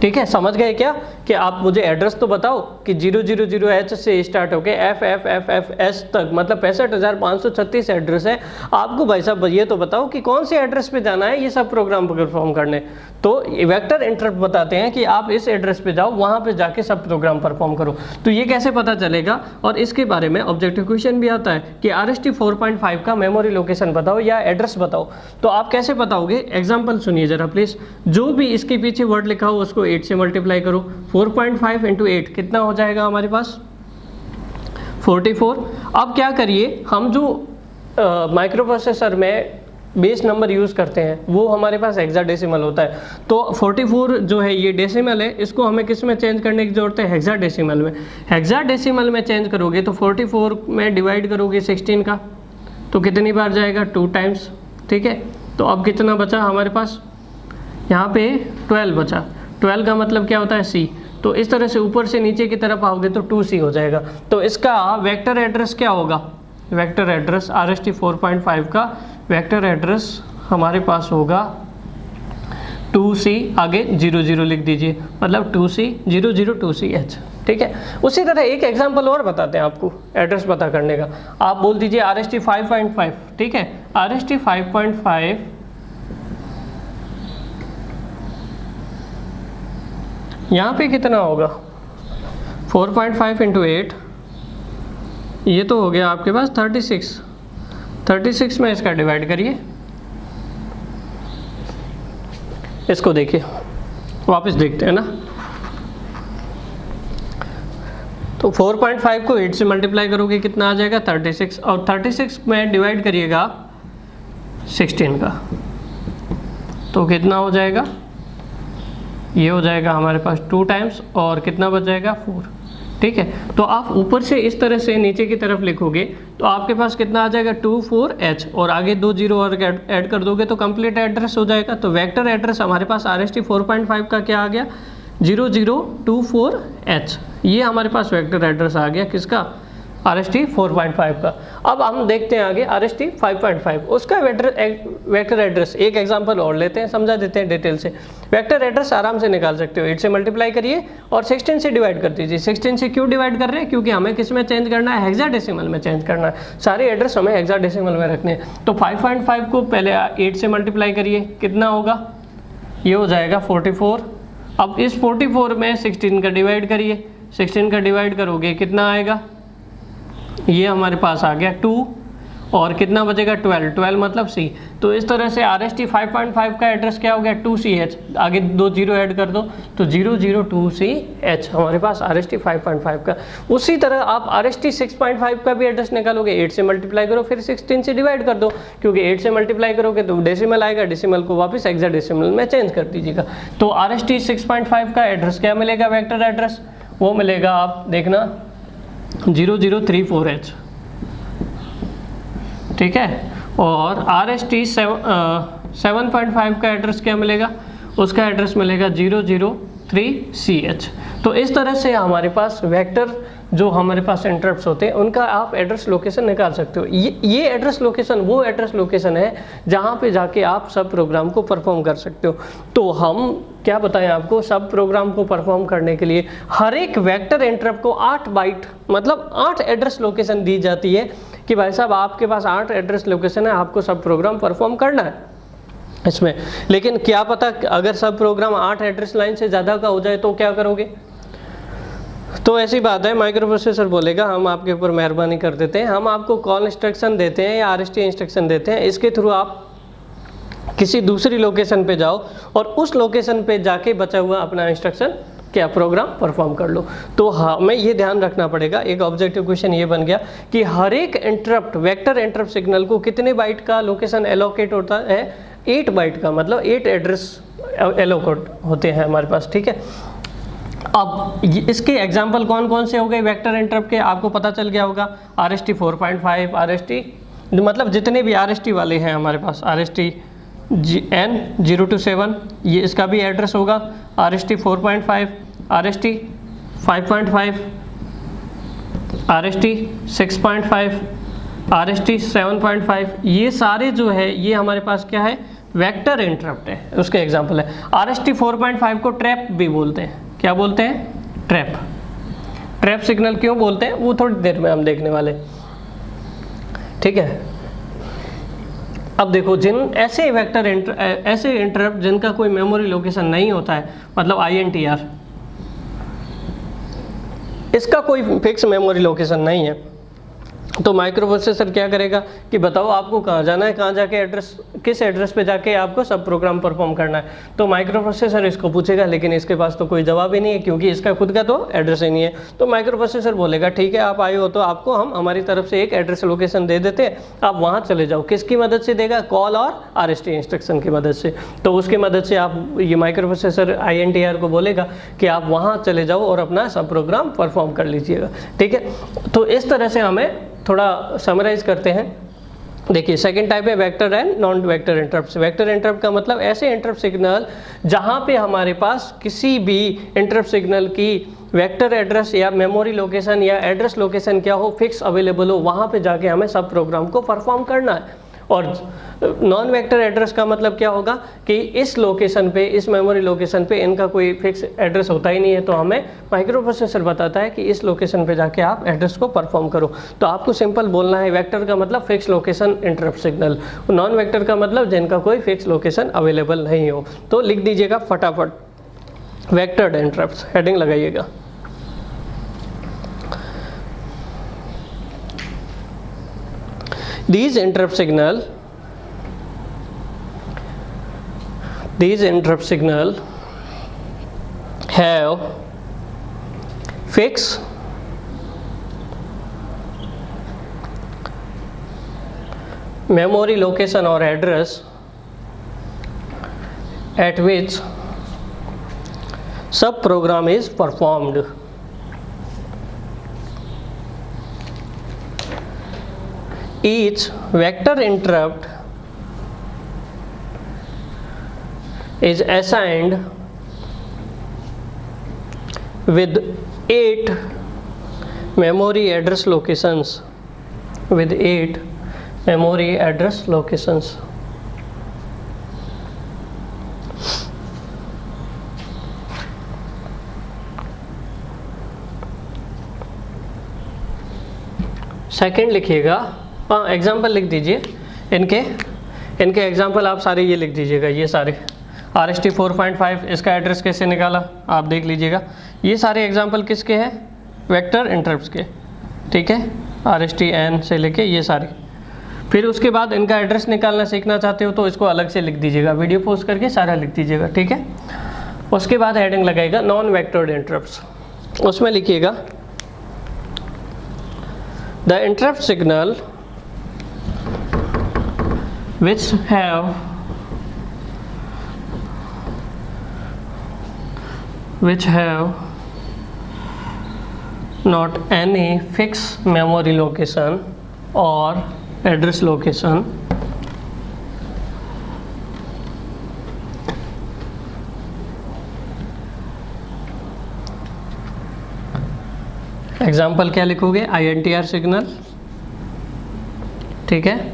ठीक है, समझ गए क्या कि आप मुझे एड्रेस तो बताओ कि 000H से स्टार्ट होके FFFFS तक, मतलब 65,536 एड्रेस है। आपको भाई साहब ये तो बताओ कि कौन से एड्रेस पे जाना है ये सब प्रोग्राम परफॉर्म करने। तो वेक्टर इंटरप्ट बताते हैं कि आप इस एड्रेस पे जाओ, वहाँ पे जाके सब प्रोग्राम परफॉर्म करो। तो ये कैसे पता चलेगा, और इसके बारे में ऑब्जेक्टिव क्वेश्चन भी आता है कि RST 4.5 का मेमोरी लोकेशन बताओ या एड्रेस बताओ। तो आप कैसे बताओगे, एग्जाम्पल सुनिए ज़रा प्लीज़। जो भी इसके पीछे वर्ड लिखा हो उसको 8 से मल्टीप्लाई करो। 4.5 इंटू 8 कितना हो जाएगा हमारे पास, 44। अब क्या करिए, हम जो माइक्रो प्रोसेसर में बेस नंबर यूज़ करते हैं वो हमारे पास हेक्साडेसिमल होता है। तो 44 जो है ये डेसिमल है, इसको हमें किस में चेंज करने की जरूरत है, हेक्साडेसिमल में। हेक्साडेसिमल में चेंज करोगे तो 44 में डिवाइड करोगे 16 का, तो कितनी बार जाएगा, 2 टाइम्स। ठीक है, तो अब कितना बचा हमारे पास, यहाँ पे 12 बचा। 12 का मतलब क्या होता है, C। तो इस तरह से ऊपर से नीचे की तरफ आओगे तो 2C हो जाएगा। तो इसका वेक्टर एड्रेस क्या होगा, वेक्टर एड्रेस RST 4.5 का वेक्टर एड्रेस हमारे पास होगा 2C, आगे 00 लिख दीजिए, मतलब 2C 00 ठीक है। उसी तरह एक एग्जांपल और बताते हैं आपको एड्रेस पता करने का। आप बोल दीजिए RST 5.5, ठीक है। RST 5.5 यहाँ पे कितना होगा, 4.5 इंटू 8, ये तो हो गया आपके पास 36 में इसका डिवाइड करिए। इसको देखिए, वापस देखते हैं ना। तो 4.5 को 8 से मल्टीप्लाई करोगे कितना आ जाएगा, 36, और 36 में डिवाइड करिएगा 16 का, तो कितना हो जाएगा, ये हो जाएगा हमारे पास 2 टाइम्स, और कितना बच जाएगा, 4। ठीक है, तो आप ऊपर से इस तरह से नीचे की तरफ लिखोगे तो आपके पास कितना आ जाएगा, 24H, और आगे 2 जीरो और ऐड कर दोगे तो कंप्लीट एड्रेस हो जाएगा। तो वेक्टर एड्रेस हमारे पास RST 4.5 का क्या आ गया, 0024H। ये हमारे पास वेक्टर एड्रेस आ गया किसका, RST 4.5 का। अब हम देखते हैं आगे RST 5.5, उसका वेक्टर एड्रेस एक एग्जांपल और लेते हैं, समझा देते हैं डिटेल से। वेक्टर एड्रेस आराम से निकाल सकते हो, 8 से मल्टीप्लाई करिए और 16 से डिवाइड कर दीजिए। 16 से क्यों डिवाइड कर रहे हैं, क्योंकि हमें किस में चेंज करना है, हेक्साडेसिमल में चेंज करना है। सारे एड्रेस हमें हेक्साडेसिमल में रखने हैं। तो 5.5 को पहले 8 से मल्टीप्लाई करिए, कितना होगा, ये हो जाएगा 44। अब इस 44 में 16 का डिवाइड करिए, 16 का डिवाइड करोगे कितना आएगा, ये हमारे पास आ गया 2, और कितना बचेगा, 12 मतलब C। तो इस तरह से RST 5.5 का एड्रेस क्या हो गया 2CH, आगे 2 जीरो ऐड कर दो तो 002CH हमारे पास RST 5.5 का। उसी तरह आप RST 6.5 का भी एड्रेस निकालोगे, 8 से मल्टीप्लाई करो फिर 16 से डिवाइड कर दो, क्योंकि 8 से मल्टीप्लाई करोगे तो डेसिमल आएगा, डेसिमल को वापस हेक्साडेसिमल में चेंज कर दीजिएगा। तो RST 6.5 का एड्रेस क्या मिलेगा, वेक्टर एड्रेस, वो मिलेगा आप देखना 0034H, ठीक है। और RST 7.5 का एड्रेस क्या मिलेगा, उसका एड्रेस मिलेगा 003CH। तो इस तरह से हमारे पास वेक्टर जो हमारे पास इंटरप्ट्स होते हैं उनका आप एड्रेस लोकेशन निकाल सकते हो। ये एड्रेस लोकेशन वो एड्रेस लोकेशन है जहाँ पे जाके आप सब प्रोग्राम को परफॉर्म कर सकते हो। तो हम क्या बताएं आपको, सब प्रोग्राम को परफॉर्म करने के लिए हर एक वेक्टर इंटरप्ट को 8 बाइट मतलब 8 एड्रेस लोकेशन दी जाती है कि भाई साहब आपके पास 8 एड्रेस लोकेशन है, आपको सब प्रोग्राम परफॉर्म करना है इसमें। लेकिन क्या पता अगर सब प्रोग्राम 8 एड्रेस लाइन से ज़्यादा का हो जाए तो क्या करोगे। तो ऐसी बात है, माइक्रो प्रोसेसर बोलेगा हम आपके ऊपर मेहरबानी कर देते हैं, हम आपको कॉल इंस्ट्रक्शन देते हैं या RST इंस्ट्रक्शन देते हैं, इसके थ्रू आप किसी दूसरी लोकेशन पे जाओ और उस लोकेशन पे जाके बचा हुआ अपना इंस्ट्रक्शन क्या प्रोग्राम परफॉर्म कर लो। तो हमें ये ध्यान रखना पड़ेगा, एक ऑब्जेक्टिव क्वेश्चन ये बन गया कि हर एक इंटरप्ट वेक्टर इंटरप्ट सिग्नल को कितने बाइट का लोकेशन एलोकेट होता है, 8 बाइट का, मतलब 8 एड्रेस एलोकेट होते हैं हमारे पास, ठीक है। अब इसके एग्जाम्पल कौन कौन से हो गए वेक्टर इंटरप्ट के, आपको पता चल गया होगा। RST 4.5, RST मतलब जितने भी RST वाले हैं हमारे पास, RST N 0 to 7 ये इसका भी एड्रेस होगा, RST 4.5, RST 5.5, RST 6.5, RST 7.5, ये सारे जो है ये हमारे पास क्या है, वेक्टर इंटरप्ट है, उसके एग्जाम्पल है। RST 4.5 को ट्रैप भी बोलते हैं, क्या बोलते हैं, ट्रैप। ट्रैप सिग्नल क्यों बोलते हैं वो थोड़ी देर में हम देखने वाले, ठीक है। अब देखो जिन ऐसे वेक्टर ऐसे इंटरप्ट जिनका कोई मेमोरी लोकेशन नहीं होता है, मतलब INTR, इसका कोई फिक्स मेमोरी लोकेशन नहीं है, तो माइक्रो प्रोसेसर क्या करेगा कि बताओ आपको कहाँ जाना है, कहाँ जाके एड्रेस, किस एड्रेस पे जाके आपको सब प्रोग्राम परफॉर्म करना है। तो माइक्रो प्रोसेसर इसको पूछेगा, लेकिन इसके पास तो कोई जवाब ही नहीं है क्योंकि इसका खुद का तो एड्रेस ही नहीं है। तो माइक्रो प्रोसेसर बोलेगा ठीक है आप आए हो तो आपको हम हमारी तरफ से एक एड्रेस लोकेशन दे देते हैं, आप वहाँ चले जाओ। किसकी मदद से देगा, कॉल और RST इंस्ट्रक्शन की मदद से। तो उसकी मदद से आप ये माइक्रो प्रोसेसर INTR को बोलेगा कि आप वहाँ चले जाओ और अपना सब प्रोग्राम परफॉर्म कर लीजिएगा, ठीक है। तो इस तरह से हमें थोड़ा समराइज करते हैं। देखिए सेकंड टाइप है vector and non vector interrupt. Vector interrupt का मतलब ऐसे इंटरप्ट सिग्नल जहां पे हमारे पास किसी भी इंटरप्ट सिग्नल की वेक्टर एड्रेस या मेमोरी लोकेशन या एड्रेस लोकेशन क्या हो, फिक्स अवेलेबल हो, वहां पे जाके हमें सब प्रोग्राम को परफॉर्म करना है। और नॉन वेक्टर एड्रेस का मतलब क्या होगा कि इस लोकेशन पे, इस मेमोरी लोकेशन पे इनका कोई फिक्स एड्रेस होता ही नहीं है, तो हमें माइक्रो प्रोसेसर बताता है कि इस लोकेशन पे जाके आप एड्रेस को परफॉर्म करो। तो आपको सिंपल बोलना है, वेक्टर का मतलब fix location interrupt signal, non vector का मतलब जिनका कोई फिक्स लोकेशन अवेलेबल नहीं हो। तो लिख दीजिएगा फटाफट, वेक्टर्ड इंटरप्ट्स, हेडिंग लगाइएगा। These interrupt signal have fixed memory location or address at which sub program is performed. Each vector interrupt is assigned with 8 memory address locations, with 8 memory address locations. Second लिखिएगा, हाँ example लिख दीजिए इनके example आप सारे ये लिख दीजिएगा, ये सारे RST 4.5 इसका एड्रेस कैसे निकाला आप देख लीजिएगा। ये सारे एग्जाम्पल किसके हैं, वेक्टर इंटरप्ट्स के, ठीक है, RST N से लेके ये सारे। फिर उसके बाद इनका एड्रेस निकालना सीखना चाहते हो तो इसको अलग से लिख दीजिएगा, वीडियो पोस्ट करके सारा लिख दीजिएगा, ठीक है। उसके बाद हेडिंग लगाएगा नॉन वेक्टर्ड इंटरप्ट्स, उसमें लिखिएगा the interrupt signal which have not any fixed memory location or address location example क्या लिखोगे, INTR सिग्नल, ठीक है।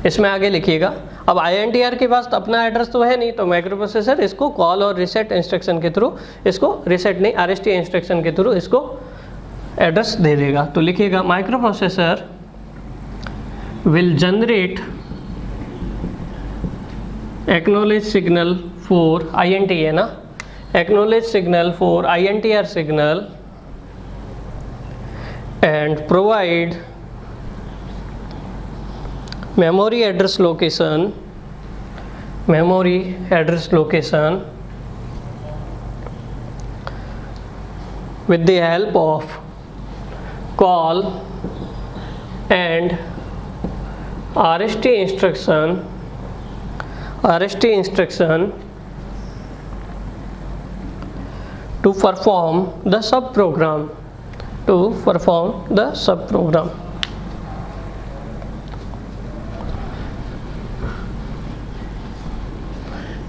इसमें आगे लिखिएगा, अब INTR के पास अपना एड्रेस तो है नहीं, तो माइक्रो प्रोसेसर इसको कॉल और रीसेट इंस्ट्रक्शन के थ्रू, इसको रीसेट नहीं RST इंस्ट्रक्शन के थ्रू इसको एड्रेस दे देगा। तो लिखिएगा micro processor will generate acknowledge signal for INT है ना, acknowledge signal for INTR signal and provide memory address location with the help of call and RST instruction to perform the subprogram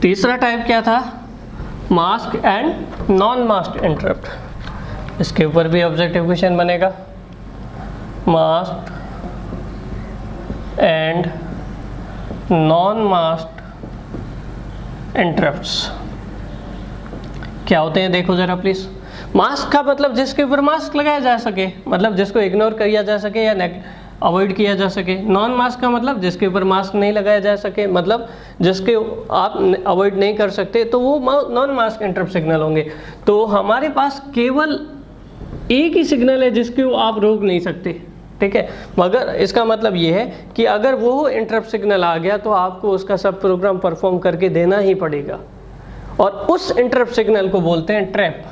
तीसरा type क्या था, mask and non mask interrupt. इसके ऊपर भी objective question बनेगा, mask and non mask interrupts क्या होते हैं देखो जरा प्लीज। मास्क का मतलब जिसके ऊपर मास्क लगाया जा सके, मतलब जिसको इग्नोर किया जा सके या अवॉइड किया जा सके। नॉन मास्क का मतलब जिसके ऊपर मास्क नहीं लगाया जा सके, मतलब जिसके आप अवॉइड नहीं कर सकते, तो वो नॉन मास्क इंटरप्ट सिग्नल होंगे। तो हमारे पास केवल एक ही सिग्नल है जिसको आप रोक नहीं सकते, ठीक है। मगर इसका मतलब ये है कि अगर वो इंटरप्ट सिग्नल आ गया तो आपको उसका सब प्रोग्राम परफॉर्म करके देना ही पड़ेगा, और उस इंटरप्ट सिग्नल को बोलते हैं ट्रैप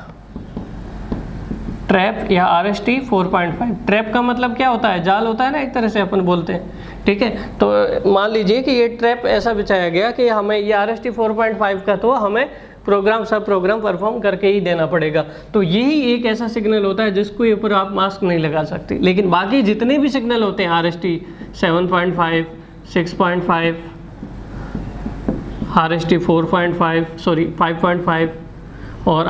या RST 4.5। ट्रैप का मतलब क्या होता है, जाल होता है ना, एक तरह से अपन बोलते हैं, ठीक है। तो मान लीजिए कि ये ट्रैप ऐसा बिछाया गया कि हमें ये RST 4.5 का तो हमें सब प्रोग्राम परफॉर्म करके ही देना पड़ेगा। तो यही एक ऐसा सिग्नल होता है जिसको ऊपर आप मास्क नहीं लगा सकते। लेकिन बाकी जितने भी सिग्नल होते हैं RST 7.5, 6.5, RST 5.5 और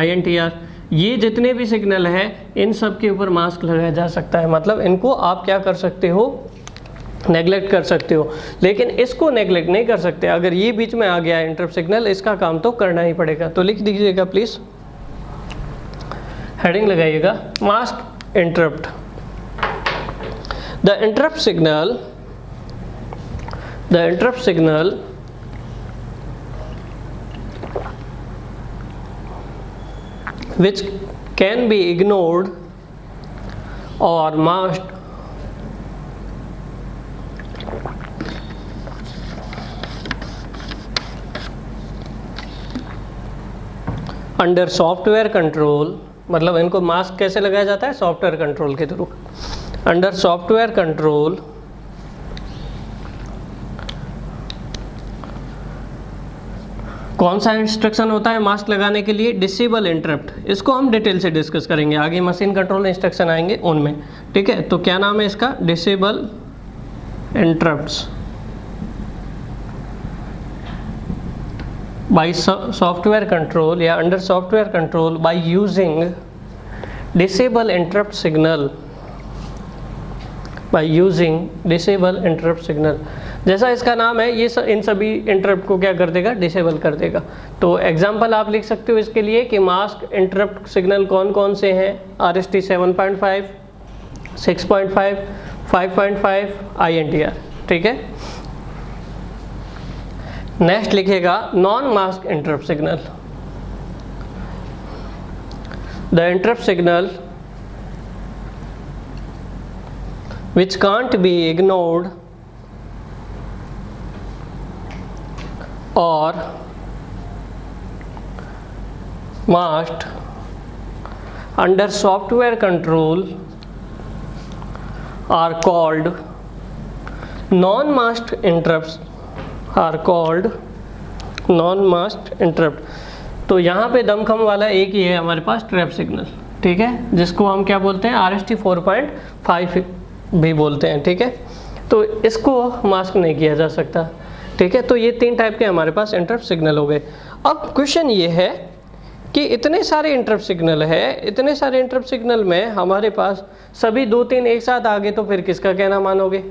INTR, ये जितने भी सिग्नल है इन सब के ऊपर मास्क लगाया जा सकता है। मतलब इनको आप क्या कर सकते हो, नेगलेक्ट कर सकते हो, लेकिन इसको नेगलेक्ट नहीं कर सकते। अगर ये बीच में आ गया इंटरप्ट सिग्नल, इसका काम तो करना ही पड़ेगा। तो लिख दीजिएगा प्लीज, हेडिंग लगाइएगा mask interrupt. The interrupt signal which can be ignored or masked under software control। मतलब इनको मास्क कैसे लगाया जाता है, सॉफ्टवेयर कंट्रोल के थ्रू। अंडर सॉफ्टवेयर कंट्रोल कौन सा इंस्ट्रक्शन होता है मास्क लगाने के लिए, डिसेबल इंटरप्ट। इसको हम डिटेल से डिस्कस करेंगे आगे, मशीन कंट्रोल इंस्ट्रक्शन आएंगे उनमें, ठीक है। तो क्या नाम है इसका, disable interrupts by software control या under software control by using disable interrupt signal, जैसा इसका नाम है, ये इन सभी इंटरप्ट को क्या कर देगा, डिसेबल कर देगा। तो एग्जांपल आप लिख सकते हो इसके लिए कि मास्क इंटरप्ट सिग्नल कौन कौन से हैं, RST 7.5, 6.5, 5.5, INTR, ठीक है। नेक्स्ट लिखेगा non mask interrupt signal. The interrupt signal which can't be ignored or must under software control are called non-masked interrupts तो यहाँ पे दमखम वाला एक ही है हमारे पास ट्रैप सिग्नल, ठीक है, जिसको हम क्या बोलते हैं RST 4.5 भी बोलते हैं, ठीक है। तो इसको मास्क नहीं किया जा सकता, ठीक है। तो ये 3 टाइप के हमारे पास इंटरप्ट सिग्नल हो गए। अब क्वेश्चन ये है कि इतने सारे इंटरप्ट सिग्नल है, इतने सारे इंटरप्ट सिग्नल में हमारे पास सभी 2-3 एक साथ आ गए, तो फिर किसका कहना मानोगे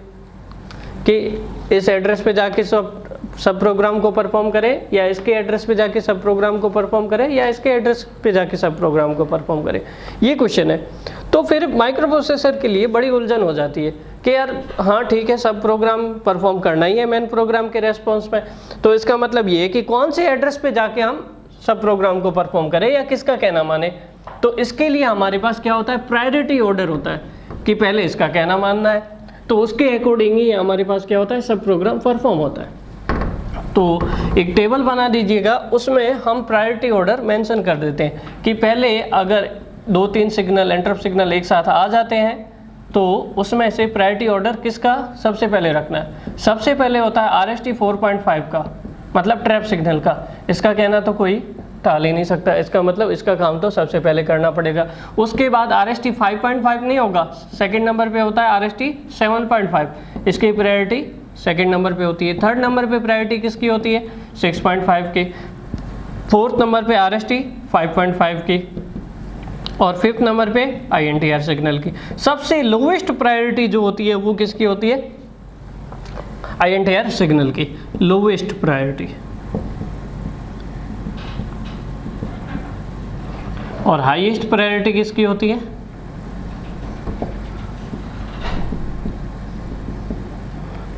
कि इस एड्रेस पे जाके सब प्रोग्राम को परफॉर्म करें, या इसके एड्रेस पे जाके सब प्रोग्राम को परफॉर्म करें, या इसके एड्रेस पे जाके सब प्रोग्राम को परफॉर्म करें, ये क्वेश्चन है। तो फिर माइक्रो प्रोसेसर के लिए बड़ी उलझन हो जाती है कि यार हाँ ठीक है, सब प्रोग्राम परफॉर्म करना ही है मेन प्रोग्राम के रेस्पॉन्स में, तो इसका मतलब ये है कि कौन से एड्रेस पे जाके हम सब प्रोग्राम को परफॉर्म करें या किसका कहना माने। तो इसके लिए हमारे पास क्या होता है, प्रायोरिटी ऑर्डर होता है कि पहले इसका कहना मानना है, तो उसके अकॉर्डिंग ही हमारे पास क्या होता है, सब प्रोग्राम परफॉर्म होता है। तो एक टेबल बना दीजिएगा, उसमें हम प्रायोरिटी ऑर्डर मेंशन कर देते हैं कि पहले अगर 2-3 सिग्नल इंटरप्ट सिग्नल एक साथ आ जाते हैं तो उसमें से प्रायोरिटी ऑर्डर किसका सबसे पहले रखना है। सबसे पहले होता है RST 4.5 का, मतलब ट्रैप सिग्नल का, इसका कहना तो कोई टाल ही नहीं सकता, इसका मतलब इसका काम तो सबसे पहले करना पड़ेगा। उसके बाद RST 5.5 नहीं होगा, सेकंड नंबर पे होता है RST 7.5, इसकी प्रायोरिटी सेकंड नंबर पे होती है। थर्ड नंबर पे प्रायोरिटी किसकी होती है, 6.5 की। फोर्थ नंबर पे RST 5.5 की, और फिफ्थ नंबर पे INTR सिग्नल की। सबसे लोवेस्ट प्रायोरिटी जो होती है वो किसकी होती है, INTR सिग्नल की लोवेस्ट प्रायोरिटी। और हाईएस्ट प्रायोरिटी किसकी होती है,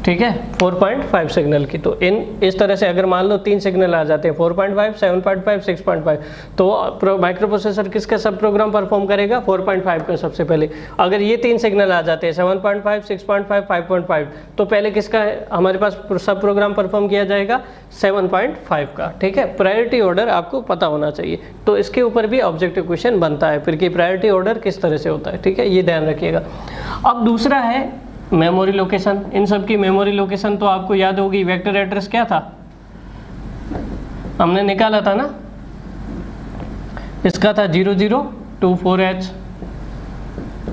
ठीक है, 4.5 सिग्नल की। तो इस तरह से अगर मान लो 3 सिग्नल आ जाते हैं 4.5, 7.5, 6.5, तो माइक्रो प्रोसेसर किसका सब प्रोग्राम परफॉर्म करेगा, 4.5 का सबसे पहले। अगर ये 3 सिग्नल आ जाते हैं 7.5, 6.5, 5.5, तो पहले किसका हमारे पास सब प्रोग्राम परफॉर्म किया जाएगा, 7.5 का, ठीक है। प्रायोरिटी ऑर्डर आपको पता होना चाहिए, तो इसके ऊपर भी ऑब्जेक्टिव क्वेश्चन बनता है फिर कि प्रायोरिटी ऑर्डर किस तरह से होता है, ठीक है, ये ध्यान रखिएगा। अब दूसरा है मेमोरी लोकेशन। इन सब की मेमोरी लोकेशन तो आपको याद होगी, वेक्टर एड्रेस क्या था, हमने निकाला था ना, इसका था 0024H,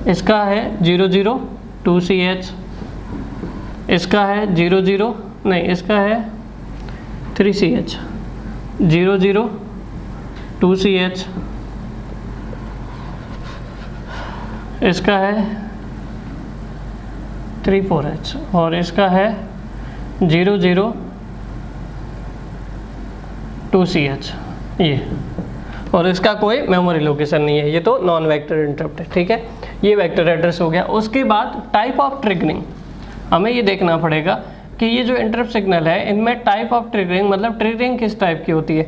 इसका है 002CH, इसका है इसका है 3CH, 002CH, इसका है 34H, और इसका है 002CH ये, और इसका कोई मेमोरी लोकेशन नहीं है, ये तो नॉन वेक्टर इंटरप्ट है, ठीक है। ये वेक्टर एड्रेस हो गया। उसके बाद टाइप ऑफ ट्रिगरिंग, हमें ये देखना पड़ेगा कि ये जो इंटरप्ट सिग्नल है इनमें टाइप ऑफ ट्रिगरिंग मतलब ट्रिगरिंग किस टाइप की होती है।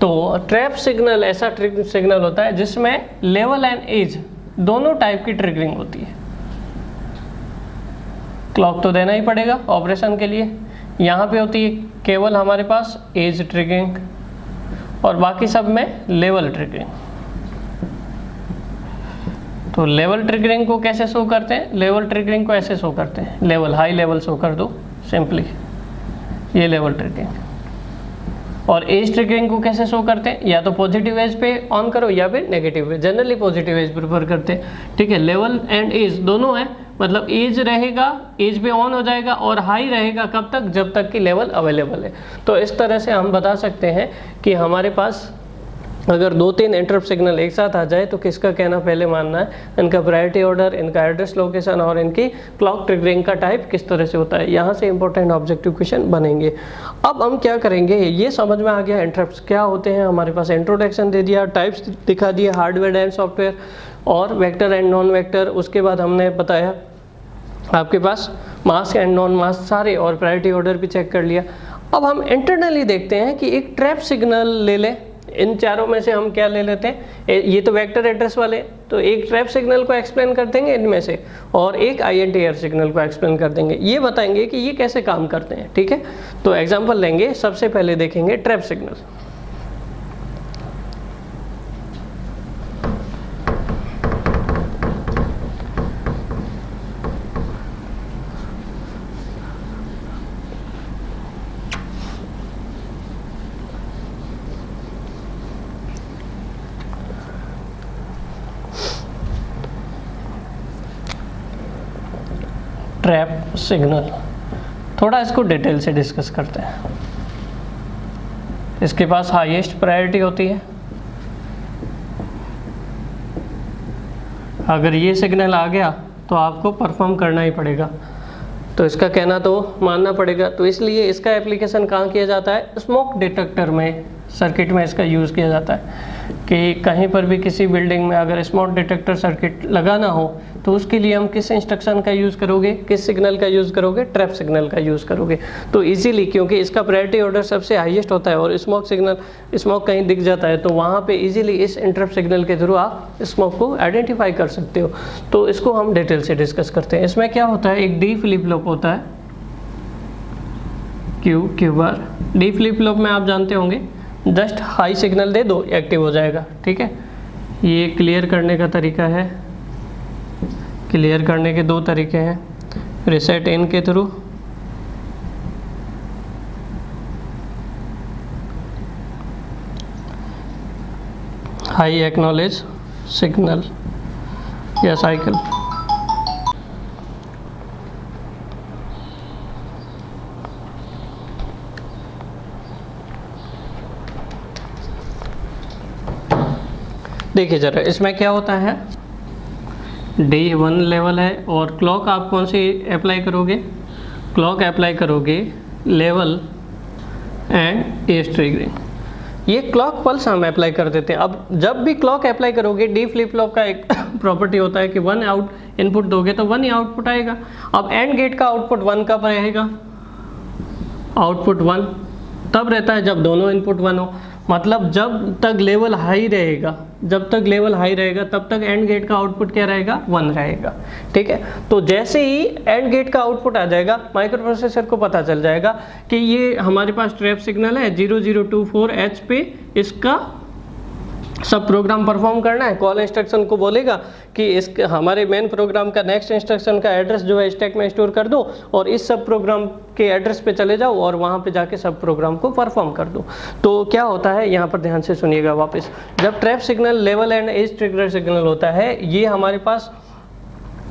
तो ट्रैप सिग्नल ऐसा ट्रिगरिंग सिग्नल होता है जिसमें लेवल एंड एज दोनों टाइप की ट्रिगरिंग होती है। क्लॉक तो देना ही पड़ेगा ऑपरेशन के लिए, यहाँ पे होती है केवल हमारे पास एज ट्रिगरिंग, और बाकी सब में लेवल ट्रिगरिंग। तो लेवल ट्रिगरिंग को कैसे शो करते हैं, लेवल ट्रिगरिंग को ऐसे शो करते हैं, लेवल हाई लेवल शो कर दो सिंपली, ये लेवल ट्रिगरिंग। और एज ट्रिगरिंग को कैसे शो करते हैं, या तो पॉजिटिव एज पे ऑन करो या फिर negative edge, generally positive edge prefer करते हैं, ठीक है। लेवल एंड एज दोनों है, मतलब एज रहेगा, एज पे ऑन हो जाएगा, और हाई रहेगा कब तक, जब तक कि लेवल अवेलेबल है। तो इस तरह से हम बता सकते हैं कि हमारे पास अगर 2-3 इंटरप्ट सिग्नल एक साथ आ जाए तो किसका कहना पहले मानना है, इनका प्रायोरिटी ऑर्डर, इनका एड्रेस लोकेशन और इनकी क्लॉक ट्रिगरिंग का टाइप किस तरह से होता है। यहाँ से इंपॉर्टेंट ऑब्जेक्टिव क्वेश्चन बनेंगे। अब हम क्या करेंगे, ये समझ में आ गया इंटरप्ट्स क्या होते हैं, हमारे पास इंट्रोडक्शन दे दिया, टाइप्स दिखा दिए, हार्डवेयर एंड सॉफ्टवेयर और वेक्टर एंड नॉन वेक्टर। उसके बाद हमने बताया आपके पास मास्क एंड नॉन मास्क सारे, और प्रायोरिटी ऑर्डर भी चेक कर लिया। अब हम इंटरनली देखते हैं कि एक ट्रैप सिग्नल ले लें, इन चारों में से हम क्या ले लेते हैं, ये तो वेक्टर एड्रेस वाले, तो एक ट्रैप सिग्नल को एक्सप्लेन कर देंगे इनमें से, और एक INTR सिग्नल को एक्सप्लेन कर देंगे। ये बताएंगे कि ये कैसे काम करते हैं, ठीक है। तो एग्जांपल लेंगे, सबसे पहले देखेंगे ट्रैप सिग्नल। ट्रैप सिग्नल, थोड़ा इसको डिटेल से डिस्कस करते हैं। इसके पास हाईएस्ट प्रायोरिटी होती है। अगर ये सिग्नल आ गया तो आपको परफॉर्म करना ही पड़ेगा, तो इसका कहना तो मानना पड़ेगा। तो इसलिए इसका एप्लीकेशन कहाँ किया जाता है, स्मोक डिटेक्टर में, सर्किट में इसका यूज़ किया जाता है कि कहीं पर भी किसी बिल्डिंग में अगर स्मोक डिटेक्टर सर्किट लगाना हो तो उसके लिए हम किस इंस्ट्रक्शन का यूज़ करोगे, किस सिग्नल का यूज़ करोगे, ट्रैप सिग्नल का यूज़ करोगे। तो इजीली, क्योंकि इसका प्रायोरिटी ऑर्डर सबसे हाईएस्ट होता है और स्मोक कहीं दिख जाता है तो वहाँ पे इजीली इस इंटरप्ट सिग्नल के थ्रू आप स्मोक को आइडेंटिफाई कर सकते हो। तो इसको हम डिटेल से डिस्कस करते हैं। इसमें क्या होता है, एक डी फ्लिप फ्लॉप होता है, Q bar. D flip flop में आप जानते होंगे, जस्ट हाई सिग्नल दे दो, एक्टिव हो जाएगा, ठीक है। ये क्लियर करने का तरीका है, क्लियर करने के दो तरीके हैं, रीसेट इन के थ्रू हाई एक्नॉलेज सिग्नल या साइकिल। देखिए जरा, इसमें क्या होता है, D1 लेवल है और क्लॉक आप कौन सी अप्लाई करोगे, क्लॉक अप्लाई करोगे लेवल एंड एज ट्रिगरिंग। ये क्लॉक पल्स हम अप्लाई कर देते हैं। अब जब भी क्लॉक अप्लाई करोगे, डी फ्लिप फ्लॉप का एक प्रॉपर्टी होता है कि 1 इनपुट दोगे तो 1 ही आउटपुट आएगा। अब एंड गेट का आउटपुट 1 कब रहेगा, आउटपुट 1 तब रहता है जब दोनों इनपुट 1 हो, मतलब जब तक लेवल हाई रहेगा, जब तक लेवल हाई रहेगा तब तक एंड गेट का आउटपुट क्या रहेगा, 1 रहेगा, ठीक है। तो जैसे ही एंड गेट का आउटपुट आ जाएगा, माइक्रो प्रोसेसर को पता चल जाएगा कि ये हमारे पास ट्रैप सिग्नल है 0024H पे, इसका सब प्रोग्राम परफॉर्म करना है। कॉल इंस्ट्रक्शन को बोलेगा कि इस हमारे मेन प्रोग्राम का नेक्स्ट इंस्ट्रक्शन का एड्रेस जो है स्टैक में स्टोर कर दो और इस सब प्रोग्राम के एड्रेस पे चले जाओ और वहाँ पे जाके सब प्रोग्राम को परफॉर्म कर दो। तो क्या होता है, यहाँ पर ध्यान से सुनिएगा वापस, जब trap signal level and edge trigger signal होता है, ये हमारे पास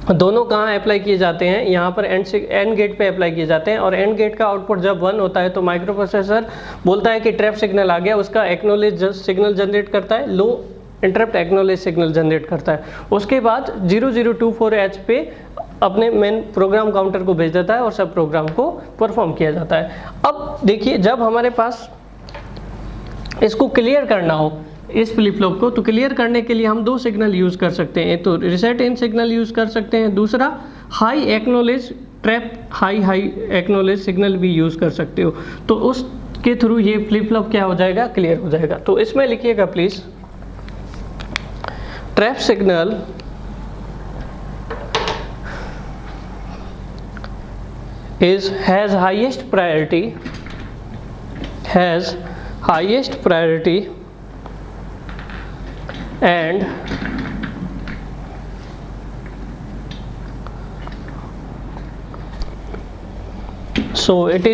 दोनों कहाँ अप्लाई किए जाते हैं, यहाँ पर एंड गेट पे अप्लाई किए जाते हैं। और एंड गेट का आउटपुट जब 1 होता है तो माइक्रो प्रोसेसर बोलता है कि ट्रैप सिग्नल आ गया, उसका एक्नॉलेज सिग्नल जनरेट करता है, लो इंटरप्ट एक्नॉलेज सिग्नल जनरेट करता है। उसके बाद 0024H पे अपने मेन प्रोग्राम काउंटर को भेज देता है और सब प्रोग्राम को परफॉर्म किया जाता है। अब देखिए, जब हमारे पास इसको क्लियर करना हो इस फ्लिप फ्लॉप को, तो क्लियर करने के लिए हम 2 सिग्नल यूज़ कर सकते हैं। एक तो रीसेट इन सिग्नल यूज़ कर सकते हैं, दूसरा high acknowledge trap high acknowledge signal भी यूज़ कर सकते हो। तो उसके थ्रू ये फ्लिप फ्लॉप क्या हो जाएगा, क्लियर हो जाएगा। तो इसमें लिखिएगा please, trap signal has highest priority and so it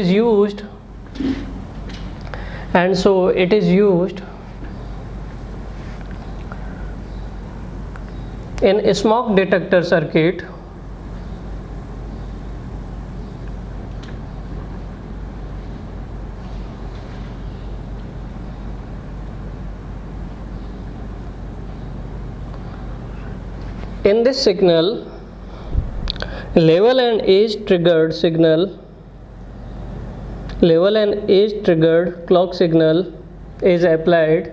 is used in a smoke detector circuit in this signal level and age triggered clock signal is applied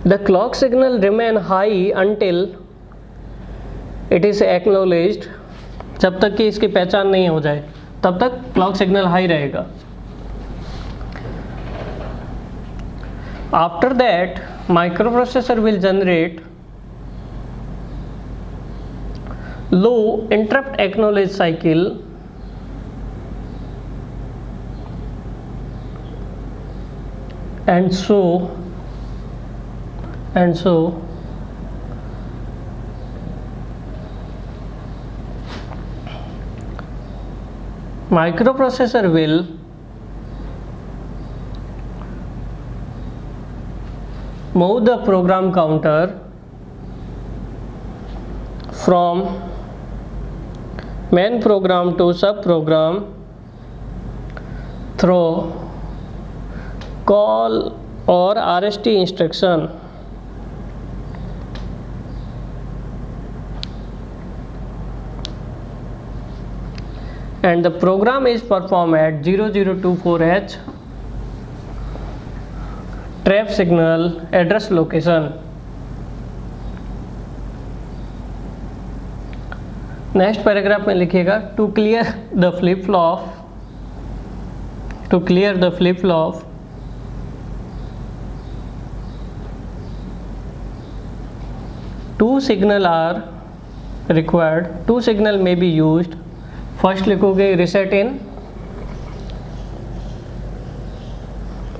the clock signal remain high until it is acknowledged जब तक कि इसकी पहचान नहीं हो जाए तब तक क्लॉक सिग्नल हाई रहेगा। After that microprocessor will generate low interrupt acknowledge cycle and so microprocessor will move the program counter from main program to sub program through call or RST instruction, and the program is performed at 0024H trap signal address location. Next paragraph में लिखिएगा to clear the flip flop two signal are required, two signal may be used. First लिखोगे reset in,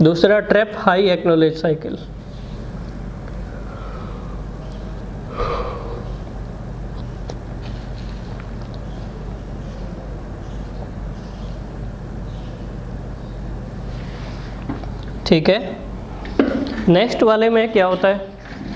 दूसरा trap high acknowledge cycle. ठीक है, next वाले में क्या होता है,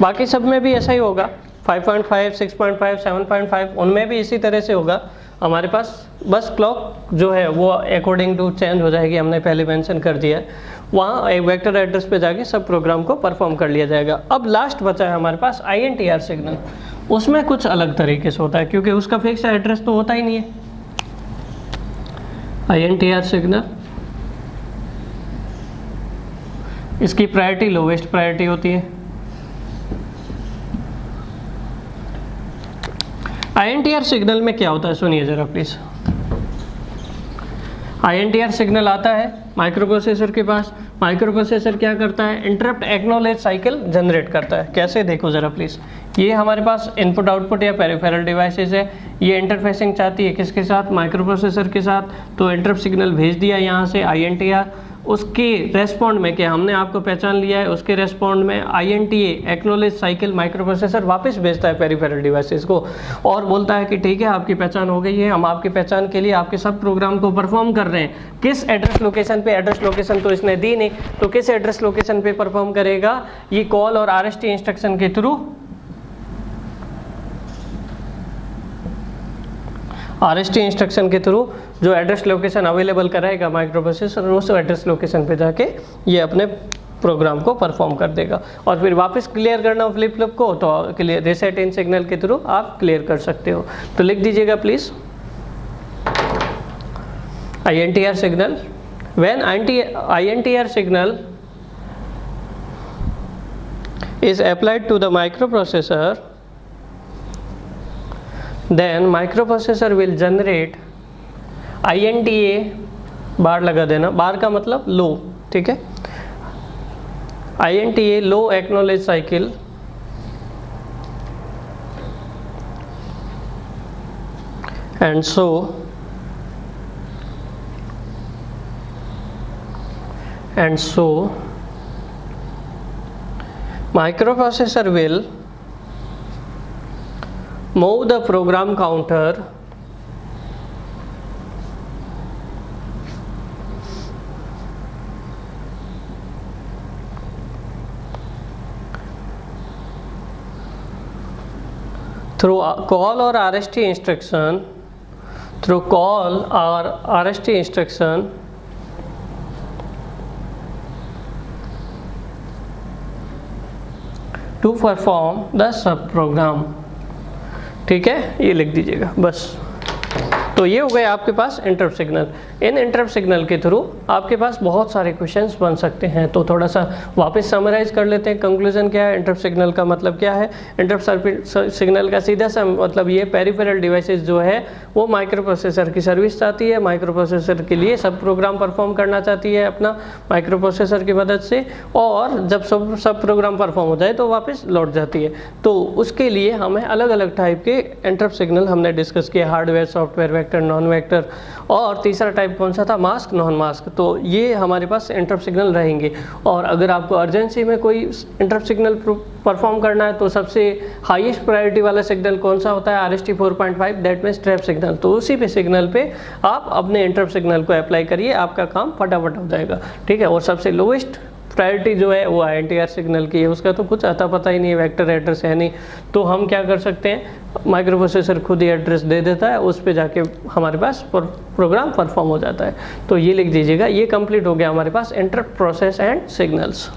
बाकी सब में भी ऐसा ही होगा, 5.5, 6.5, 7.5 उनमें भी इसी तरह से होगा हमारे पास, बस क्लॉक जो है वो अकॉर्डिंग टू चेंज हो जाएगी, हमने पहले मेंशन कर दिया है। वहाँ एक वेक्टर एड्रेस पे जाके सब प्रोग्राम को परफॉर्म कर लिया जाएगा। अब लास्ट बचा है हमारे पास INTR सिग्नल, उसमें कुछ अलग तरीके से होता है क्योंकि उसका फिक्स एड्रेस तो होता ही नहीं है। INTR सिग्नल, इसकी प्रायोरिटी लोवेस्ट प्रायोरिटी होती है। INTR सिग्नल में क्या होता है सुनिए जरा प्लीज। INTR सिग्नल आता है माइक्रोप्रोसेसर के पास, माइक्रोप्रोसेसर क्या करता है, इंटरप्ट एक्नॉलेज साइकिल जनरेट करता है। कैसे देखो जरा प्लीज, ये हमारे पास इनपुट आउटपुट या पेरिफेरल डिवाइसेस है, ये इंटरफेसिंग चाहती है किसके साथ, माइक्रोप्रोसेसर के साथ, तो इंटरप्ट सिग्नल भेज दिया यहाँ से INTR, उसके रेस्पॉन्ड में क्या हमने आपको पहचान लिया है, उसके रेस्पॉन्ड में INTA एक्नॉलेज साइकिल माइक्रोप्रोसेसर वापस भेजता है पेरिफेरल डिवाइसेस को और बोलता है कि ठीक है आपकी पहचान हो गई है, हम आपकी पहचान के लिए आपके सब प्रोग्राम को परफॉर्म कर रहे हैं। किस एड्रेस लोकेशन पे, एड्रेस लोकेशन तो इसने दी नहीं, तो किस एड्रेस लोकेशन पे परफॉर्म करेगा, ये कॉल और RST इंस्ट्रक्शन के थ्रू, RST इंस्ट्रक्शन के थ्रू जो एड्रेस लोकेशन अवेलेबल कराएगा माइक्रोप्रोसेसर, उस एड्रेस लोकेशन पे जाके ये अपने प्रोग्राम को परफॉर्म कर देगा और फिर वापस क्लियर करना हो फ्लिप फ्लॉप को तो क्लियर रीसेट इन सिग्नल के थ्रू आप क्लियर कर सकते हो। तो लिख दीजिएगा please INTR signal, when INTR signal is applied to the microprocessor, then microprocessor will generate INTA बार लगा देना, बार का मतलब लो, ठीक है, INTA low acknowledge cycle and so microprocessor will move the program counter through call or RST instruction, through call or RST instruction to perform the sub program। ठीक है, ये लिख दीजिएगा बस। तो ये हो गया आपके पास इंटरप्ट सिग्नल। इन इंटरप्ट सिग्नल के थ्रू आपके पास बहुत सारे क्वेश्चंस बन सकते हैं। तो थोड़ा सा वापस समराइज कर लेते हैं, कंक्लूजन क्या है, इंटरप्ट सिग्नल का मतलब क्या है। इंटरप्ट सिग्नल का सीधा सा मतलब ये पेरिफेरल डिवाइसेस जो है वो माइक्रो प्रोसेसर की सर्विस चाहती है, माइक्रो प्रोसेसर के लिए सब प्रोग्राम परफॉर्म करना चाहती है अपना माइक्रो प्रोसेसर की मदद से, और जब सब प्रोग्राम परफॉर्म हो जाए तो वापस लौट जाती है। तो उसके लिए हमें अलग अलग टाइप के इंटरप्ट सिग्नल हमने डिस्कस किया, hardware, software, vector, non vector, और तीसरा टाइप कौन सा था, मास्क, नॉन मास्क। तो ये हमारे पास इंटरप्ट सिग्नल रहेंगे। और अगर आपको अर्जेंसी में कोई इंटरप्ट सिग्नल परफॉर्म करना है तो सबसे हाईएस्ट प्रायोरिटी वाला सिग्नल कौन सा होता है, RST 4.5, that means trap signal. तो उसी पे सिग्नल पे आप अपने इंटरप्ट सिग्नल को अप्लाई करिए, आपका काम फटाफट हो जाएगा, ठीक है। और सबसे लोएस्ट प्रायोरिटी जो है वो INTR सिग्नल की है, उसका तो कुछ अता पता ही नहीं है, वेक्टर एड्रेस है नहीं। तो हम क्या कर सकते हैं, माइक्रो प्रोसेसर खुद ही एड्रेस दे देता है, उस पे जाके हमारे पास प्रोग्राम परफॉर्म हो जाता है। तो ये लिख दीजिएगा, ये कंप्लीट हो गया हमारे पास इंटरप्ट प्रोसेस एंड सिग्नल्स।